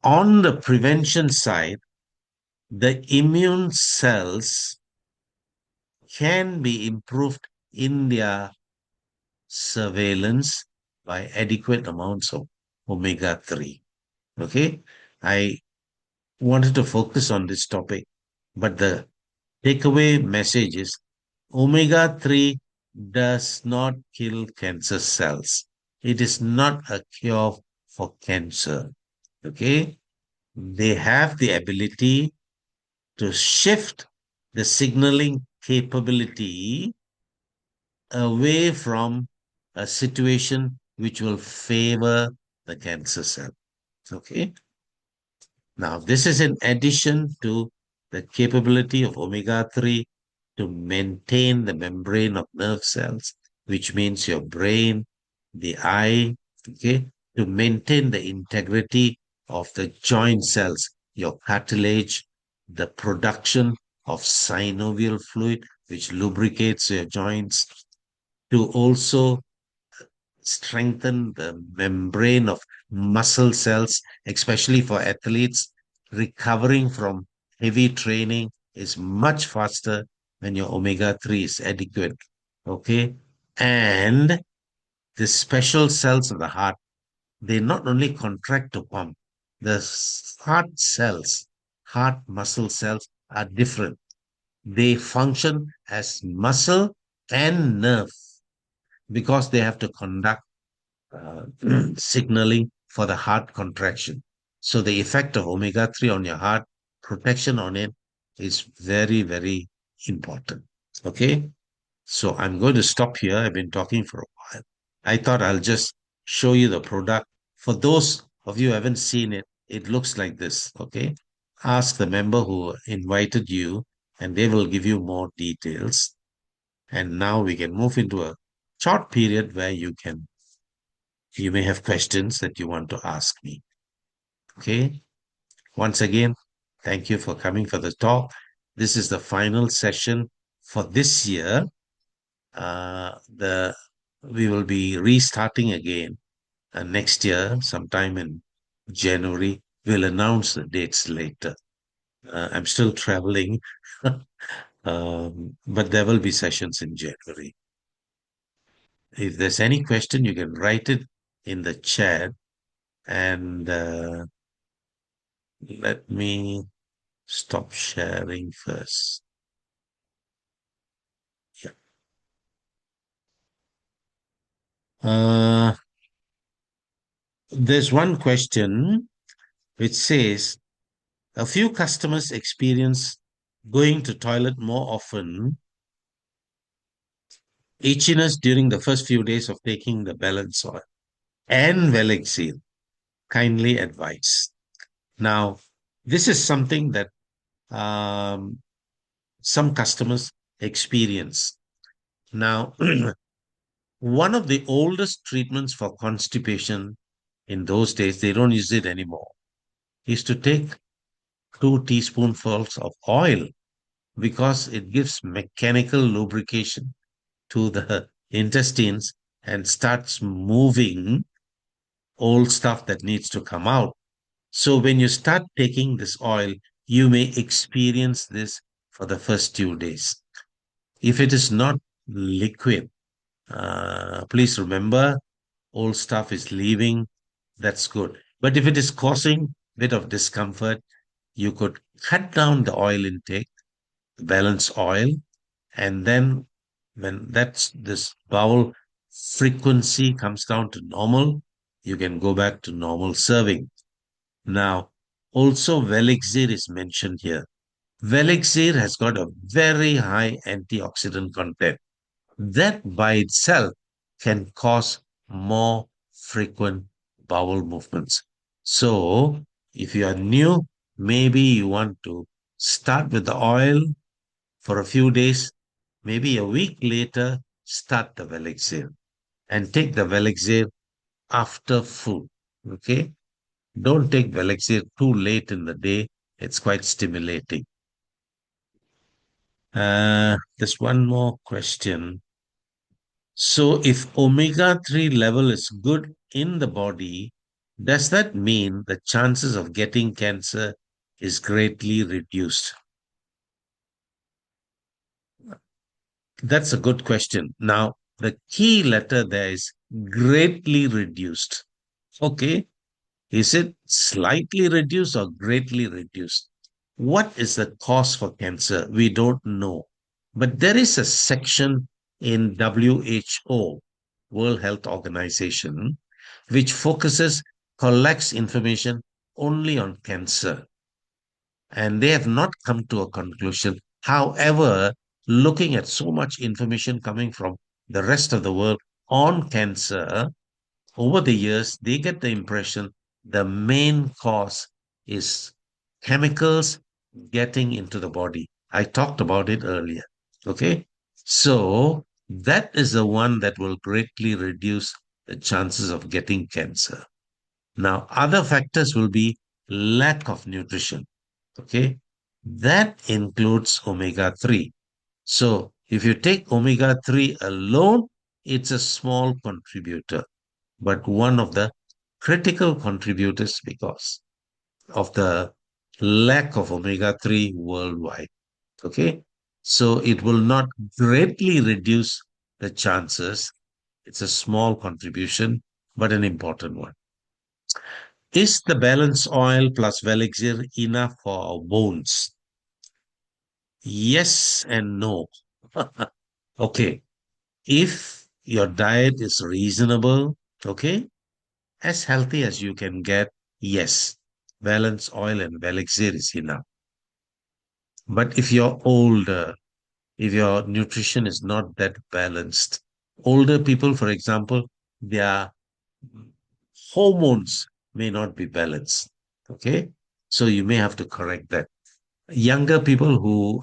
On the prevention side, the immune cells can be improved in their surveillance by adequate amounts of omega 3. Okay. I wanted to focus on this topic, but the takeaway message is omega 3 does not kill cancer cells. It is not a cure for cancer. Okay. They have the ability to shift the signaling capability away from a situation which will favor the cancer cell. Okay. Now, this is in addition to the capability of omega 3 to maintain the membrane of nerve cells, which means your brain, the eye, okay, to maintain the integrity of the joint cells, your cartilage, the production of synovial fluid, which lubricates your joints, to also strengthen the membrane of muscle cells, especially for athletes. Recovering from heavy training is much faster when your omega 3 is adequate. Okay. And the special cells of the heart, they not only contract to pump, the heart cells, heart muscle cells are different. they function as muscle and nerve because they have to conduct uh, signaling for the heart contraction. So the effect of omega 3 on your heart, protection on it, is very, very important. Okay. So I'm going to stop here. I've been talking for a while. I thought I'll just show you the product. For those of you who haven't seen it, it looks like this. Okay. Ask the member who invited you, and they will give you more details. And now we can move into a short period where you may have questions that you want to ask me. Okay. Once again, thank you for coming for the talk. This is the final session for this year. The We will be restarting again next year, sometime in January. We'll announce the dates later. I'm still traveling, but there will be sessions in January. If there's any question, you can write it in the chat, and let me stop sharing first. Yeah. There's one question which says a few customers experience going to toilet more often, itchiness during the first few days of taking the balance oil, and Velexil. Kindly advise. Now, this is something that um, some customers experience. Now, one of the oldest treatments for constipation in those days, they don't use it anymore, is to take 2 teaspoonfuls of oil because it gives mechanical lubrication to the intestines and starts moving old stuff that needs to come out. So when you start taking this oil, you may experience this for the first 2 days. If it is not liquid, please remember old stuff is leaving. That's good. But if it is causing a bit of discomfort, you could cut down the oil intake, balance oil, and then when that's this bowel frequency comes down to normal, you can go back to normal serving. Now, also Velixir is mentioned here. Velixir has got a very high antioxidant content. That by itself can cause more frequent bowel movements. So, if you are new, maybe you want to start with the oil for a few days, maybe a week later, start the Velixir and take the Velixir after food. Okay? Don't take Velixir too late in the day. It's quite stimulating. There's one more question. So, if omega 3 level is good in the body, does that mean the chances of getting cancer is greatly reduced? That's a good question. Now, the key letter there is greatly reduced. Okay. Is it slightly reduced or greatly reduced? What is the cause for cancer? We don't know. But there is a section in WHO, World Health Organization, which collects information only on cancer. And they have not come to a conclusion. However, looking at so much information coming from the rest of the world on cancer, over the years, they get the impression the main cause is chemicals getting into the body. I talked about it earlier. Okay. So that is the one that will greatly reduce the chances of getting cancer. Now, other factors will be lack of nutrition. Okay. That includes omega 3. So if you take omega 3 alone, it's a small contributor, but one of the critical contributors because of the lack of omega 3 worldwide. Okay. So it will not greatly reduce the chances. It's a small contribution, but an important one. Is the balance oil plus Velixir enough for our bones? Yes and no. Okay. If your diet is reasonable, okay, as healthy as you can get, yes, balanced oil and Velexir is enough. But if you're older, if your nutrition is not that balanced, older people, for example, their hormones may not be balanced. Okay. So you may have to correct that. Younger people who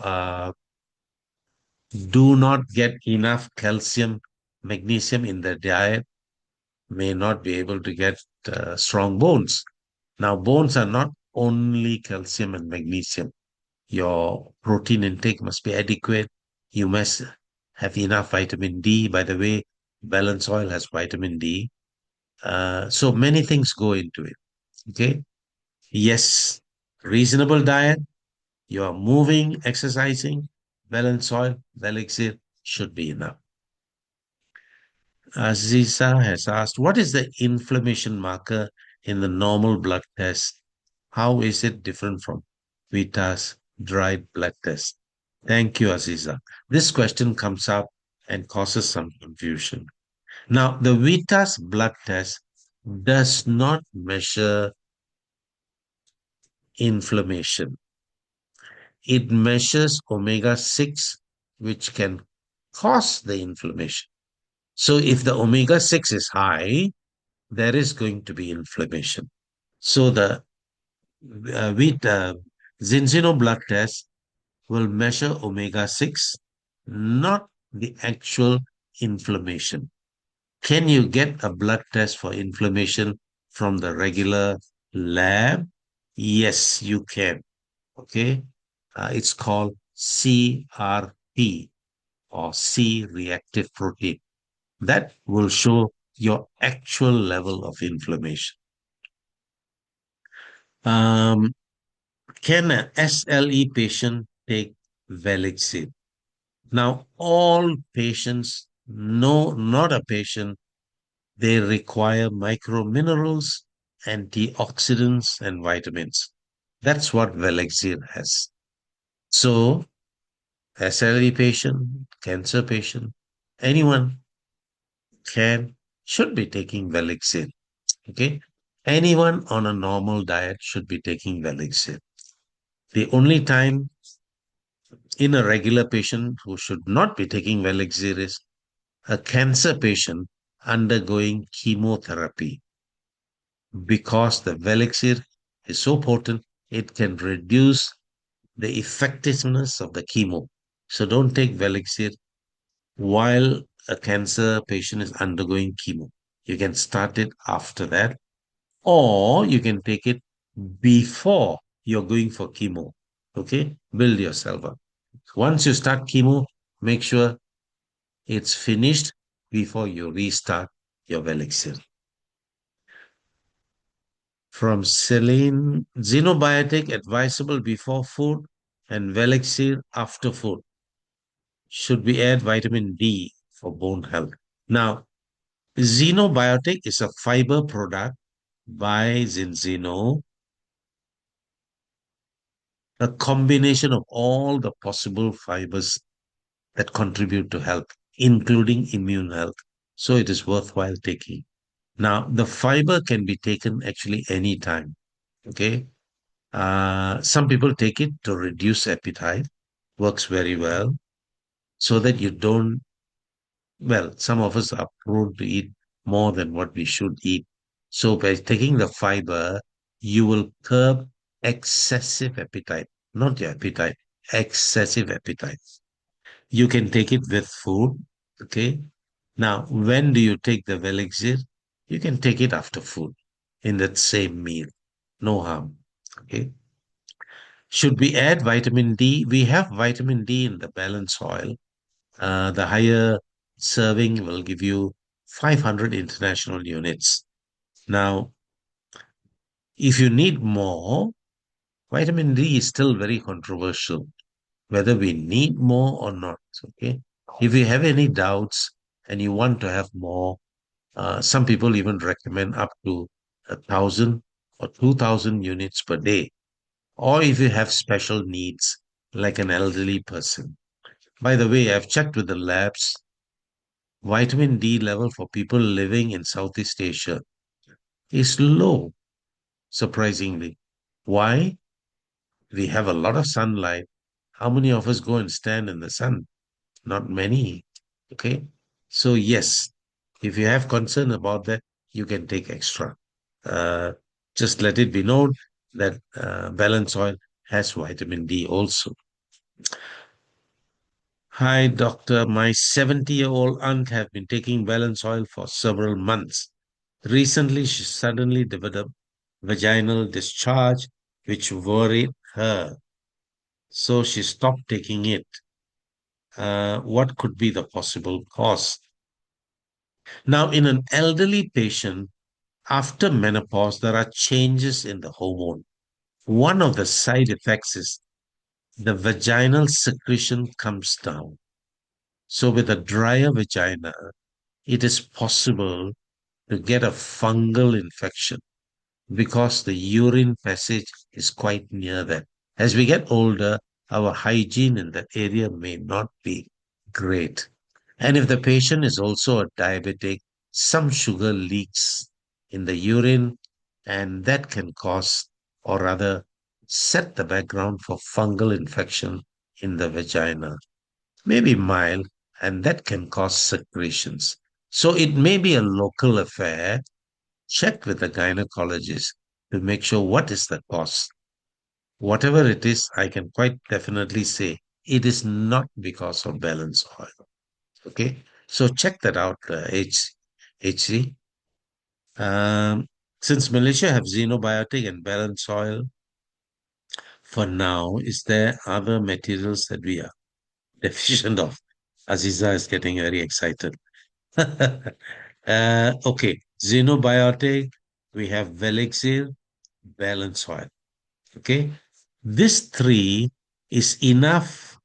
do not get enough calcium, magnesium in their diet may not be able to get strong bones. Now, bones are not only calcium and magnesium. Your protein intake must be adequate. You must have enough vitamin D. By the way, balance oil has vitamin D. So many things go into it. Okay. Yes, reasonable diet. You are moving, exercising, balance oil, Velexir should be enough. Aziza has asked, what is the inflammation marker in the normal blood test? How is it different from Vita's dried blood test? Thank you, Aziza. This question comes up and causes some confusion. Now, the Vita's blood test does not measure inflammation. It measures omega 6, which can cause the inflammation. So, if the omega 6 is high, there is going to be inflammation. So, the Zinzino blood test will measure omega 6, not the actual inflammation. Can you get a blood test for inflammation from the regular lab? Yes, you can. Okay. It's called CRP or C reactive protein. That will show your actual level of inflammation. Um, can a SLE patient take Velixin? Now, all patients, no, not a patient, they require microminerals, antioxidants, and vitamins. That's what Velexir has. So, SLE patient, cancer patient, anyone can, should be taking Velexir. Okay. Anyone on a normal diet should be taking Velexir. The only time in a regular patient who should not be taking Velexir is a cancer patient undergoing chemotherapy because the Velexir is so potent, it can reduce the effectiveness of the chemo. So don't take Velexir while a cancer patient is undergoing chemo. You can start it after that, or you can take it before you're going for chemo. Okay? Build yourself up. Once you start chemo, make sure it's finished before you restart your Velexir. From Celine, Xenobiotic advisable before food and Velexir after food. Should we add vitamin D for bone health? Now, Xenobiotic is a fiber product by Zinzino, a combination of all the possible fibers that contribute to health, including immune health. So it is worthwhile taking. Now, the fiber can be taken actually anytime. Okay. Some people take it to reduce appetite, works very well, so that you don't, well, some of us are prone to eat more than what we should eat. So by taking the fiber, you will curb excessive appetite, not your appetite, excessive appetite. You can take it with food. Okay. Now, when do you take the Velexir? You can take it after food in that same meal. No harm. Okay. Should we add vitamin D? We have vitamin D in the balance oil. The higher serving will give you 500 international units. Now, if you need more, vitamin D is still very controversial, whether we need more or not. Okay. If you have any doubts and you want to have more, some people even recommend up to 1,000 or 2,000 units per day. Or if you have special needs like an elderly person. By the way, I've checked with the labs. Vitamin D level for people living in Southeast Asia is low, surprisingly. Why? We have a lot of sunlight. How many of us go and stand in the sun? Not many. Okay. So, yes, if you have concern about that, you can take extra. Uh, just let it be known that balance oil has vitamin D also. Hi, doctor. My 70-year-old aunt have been taking balance oil for several months. Recently, she suddenly developed vaginal discharge, which worried her. So she stopped taking it. What could be the possible cause? Now, in an elderly patient, after menopause, there are changes in the hormone. One of the side effects is the vaginal secretion comes down. So, with a drier vagina, it is possible to get a fungal infection because the urine passage is quite near that. As we get older, our hygiene in that area may not be great. And if the patient is also a diabetic, some sugar leaks in the urine, and that can cause, or rather, set the background for fungal infection in the vagina. Maybe mild, and that can cause secretions. So it may be a local affair. Check with the gynecologist to make sure what is the cause. Whatever it is, I can quite definitely say it is not because of balance oil. Okay, so check that out, HC. Since Malaysia have xenobiotic and balance oil, for now, is there other materials that we are deficient of? Aziza is getting very excited. Okay, xenobiotic, we have Velexir, balance oil. Okay, this three is enough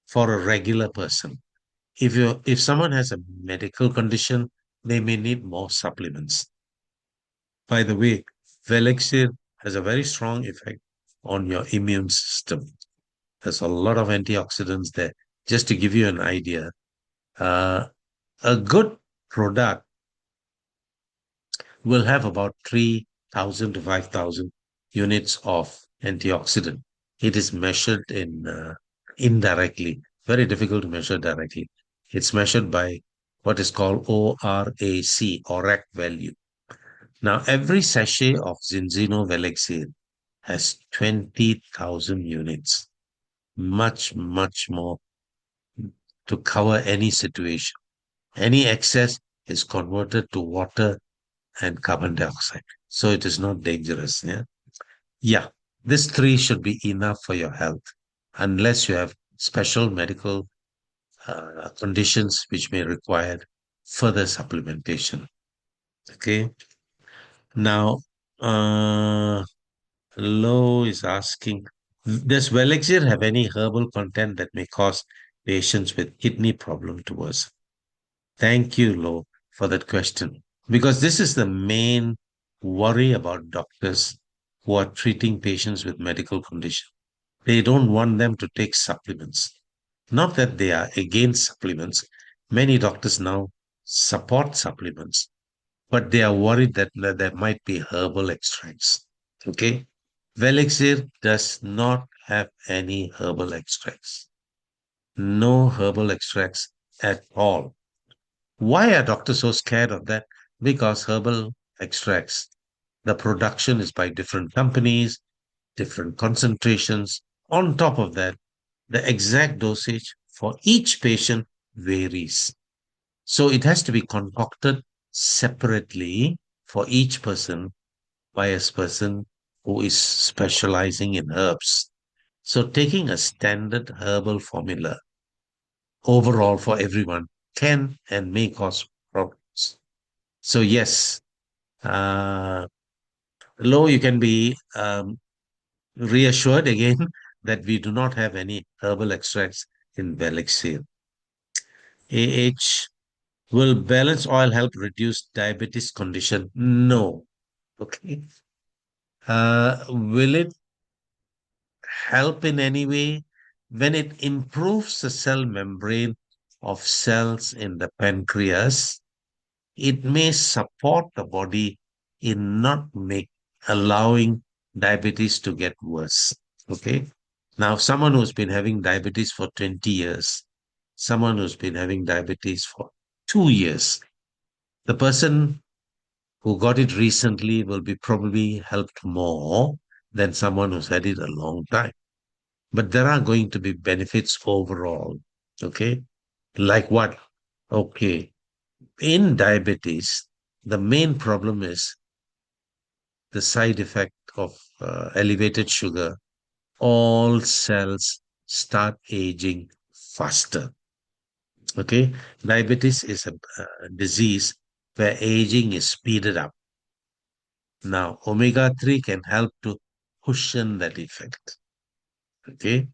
for a regular person. If someone has a medical condition, they may need more supplements. By the way, Velexir has a very strong effect on your immune system. There's a lot of antioxidants there. Just to give you an idea, uh, a good product will have about 3,000 to 5,000 units of antioxidant. It is measured in indirectly, very difficult to measure directly. It's measured by what is called ORAC, ORAC value. Now, every sachet of Zinzino Velexir has 20,000 units, much, much more to cover any situation. Any excess is converted to water and carbon dioxide. So it is not dangerous. Yeah. Yeah. This three should be enough for your health, unless you have special medical conditions which may require further supplementation. Okay. Now, Lo is asking, does Velexir have any herbal content that may cause patients with kidney problem to worsen? Thank you, Lo, for that question. Because this is the main worry about doctors who are treating patients with medical condition. They don't want them to take supplements. Not that they are against supplements. Many doctors now support supplements, but they are worried that there might be herbal extracts. Okay. Velixir does not have any herbal extracts. No herbal extracts at all. Why are doctors so scared of that? Because herbal extracts, the production is by different companies, different concentrations. On top of that, the exact dosage for each patient varies. So it has to be concocted separately for each person by a person who is specializing in herbs. So taking a standard herbal formula overall for everyone can and may cause problems. So yes, uh, Lo, you can be reassured again that we do not have any herbal extracts in Belixir. AH, will balance oil help reduce diabetes condition? No. Okay. Will it help in any way? When it improves the cell membrane of cells in the pancreas, it may support the body in not allowing diabetes to get worse. Okay. Now, someone who's been having diabetes for 20 years, someone who's been having diabetes for 2 years, the person who got it recently will be probably helped more than someone who's had it a long time. But there are going to be benefits overall. Okay. Like what? Okay. In diabetes, the main problem is the side effect of elevated sugar. All cells start aging faster. Okay. Diabetes is a disease where aging is speeded up. Now, omega-3 can help to cushion that effect. Okay.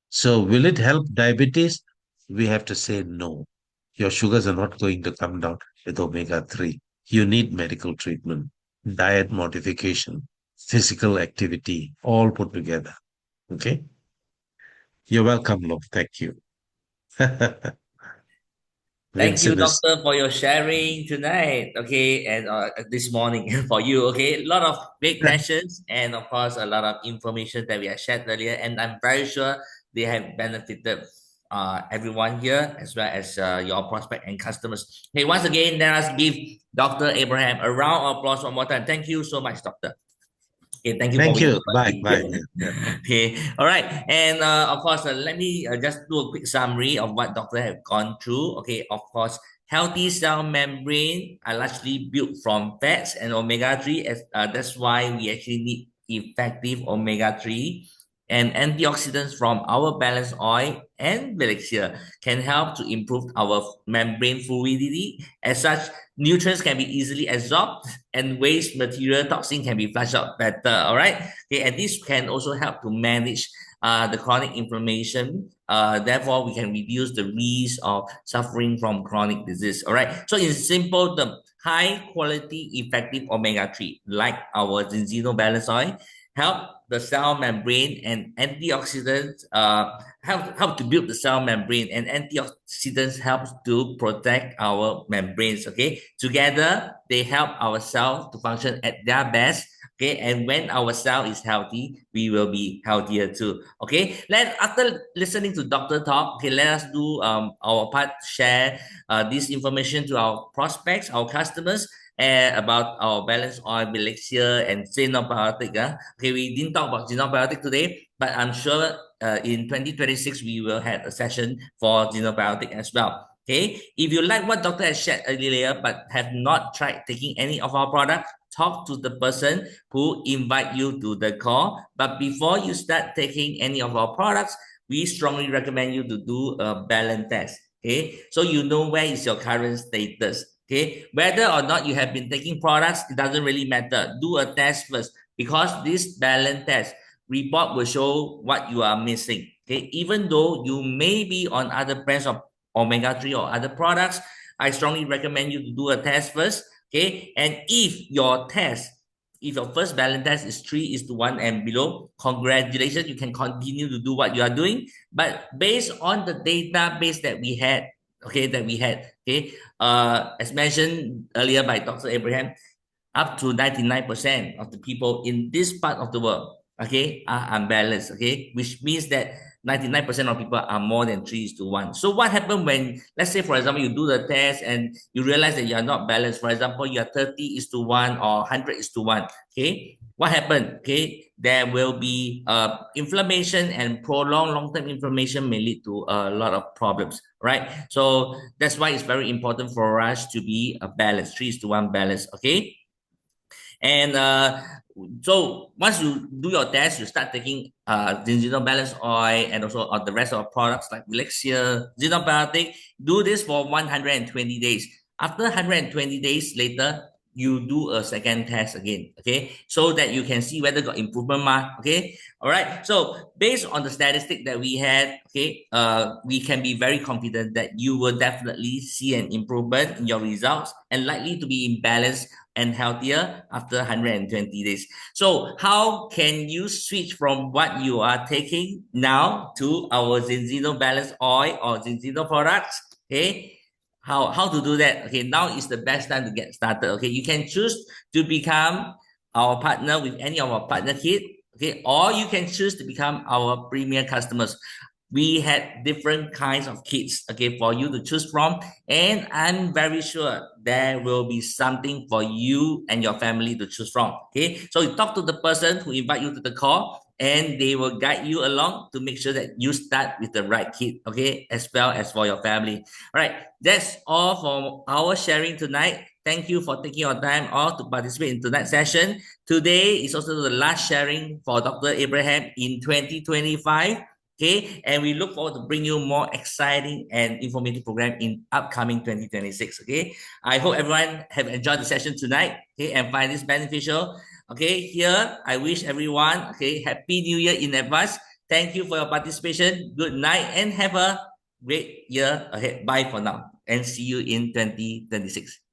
So, will it help diabetes? We have to say no. Your sugars are not going to come down with omega-3. You need medical treatment, diet modification, physical activity, all put together. Okay. You're welcome, love. Thank you. Thank you, Vincent. doctor, for your sharing tonight. Okay, and this morning for you. Okay, a lot of great questions and of course a lot of information that we have shared earlier, and I'm very sure they have benefited everyone here as well as your prospect and customers. Okay, once again, let us give Dr. Abraham a round of applause one more time. Thank you so much, doctor. Okay, thank you for Thank being you. Bye. being Bye. here. Yeah. Okay, all right, and of course, let me just do a quick summary of what doctor have gone through. Okay, of course, healthy cell membrane are largely built from fats and omega-3. As that's why we actually need effective omega-3. And antioxidants from our balanced oil and Valencia can help to improve our membrane fluidity. As such, nutrients can be easily absorbed and waste material toxin can be flushed out better. All right. Okay, and this can also help to manage the chronic inflammation. Therefore, we can reduce the risk of suffering from chronic disease. All right. So, in simple terms, high quality, effective omega-3, like our Zinzino Balance Oil, help the cell membrane, and antioxidants help to build the cell membrane, and antioxidants help to protect our membranes. Okay, together they help our cells to function at their best. Okay, and when our cell is healthy, we will be healthier too. Okay, after listening to Doctor talk, okay, let us do our part, share this information to our prospects, our customers, about our balance oil, Elixir, and Xenobiotic. Okay, we didn't talk about Xenobiotic today, but I'm sure in 2026 we will have a session for Xenobiotic as well. Okay, if you like what Doctor has shared earlier but have not tried taking any of our products, talk to the person who invite you to the call. But before you start taking any of our products, we strongly recommend you to do a balance test. Okay, so you know where is your current status. Okay, whether or not you have been taking products, it doesn't really matter. Do a test first, because this balance test report will show what you are missing. Okay, even though you may be on other brands of omega-3 or other products, I strongly recommend you to do a test first. Okay, and if your first balance test is 3:1 and below, congratulations, you can continue to do what you are doing. But based on the database that we had, as mentioned earlier by Dr. Abraham, up to 99% of the people in this part of the world, okay, are unbalanced, okay, which means that 99% of people are more than 3:1. So what happened when, let's say, for example, you do the test and you realize that you are not balanced? For example, you are 30:1 or 100:1. Okay, what happened? Okay, there will be inflammation, and prolonged long-term inflammation may lead to a lot of problems, right? So that's why it's very important for us to be a balance, 3:1 balance. Okay. And so once you do your test, you start taking Zinzino Balance Oil and also the rest of the products like Elixir, Xenobiotic. Do this for 120 days. After 120 days later, you do a second test again, okay, so that you can see whether got improvement okay. All right, so based on the statistic that we had, okay, we can be very confident that you will definitely see an improvement in your results and likely to be in balance and healthier after 120 days. So how can you switch from what you are taking now to our Zinzino Balance Oil or Zinzino products? Okay, how to do that? Okay, now is the best time to get started. Okay, you can choose to become our partner with any of our partner kit. Okay, or you can choose to become our premier customers. We had different kinds of kits, okay, for you to choose from, and I'm very sure there will be something for you and your family to choose from. Okay, so you talk to the person who invite you to the call, and they will guide you along to make sure that you start with the right kit, okay, as well as for your family. All right, that's all for our sharing tonight. Thank you for taking your time off to participate in tonight's session. Today is also the last sharing for Dr. Abraham in 2025. Okay, and we look forward to bring you more exciting and informative program in upcoming 2026. Okay, I hope everyone have enjoyed the session tonight, okay, and find this beneficial. Okay, here I wish everyone, okay, happy new year in advance. Thank you for your participation. Good night and have a great year ahead. Bye for now and see you in 2026.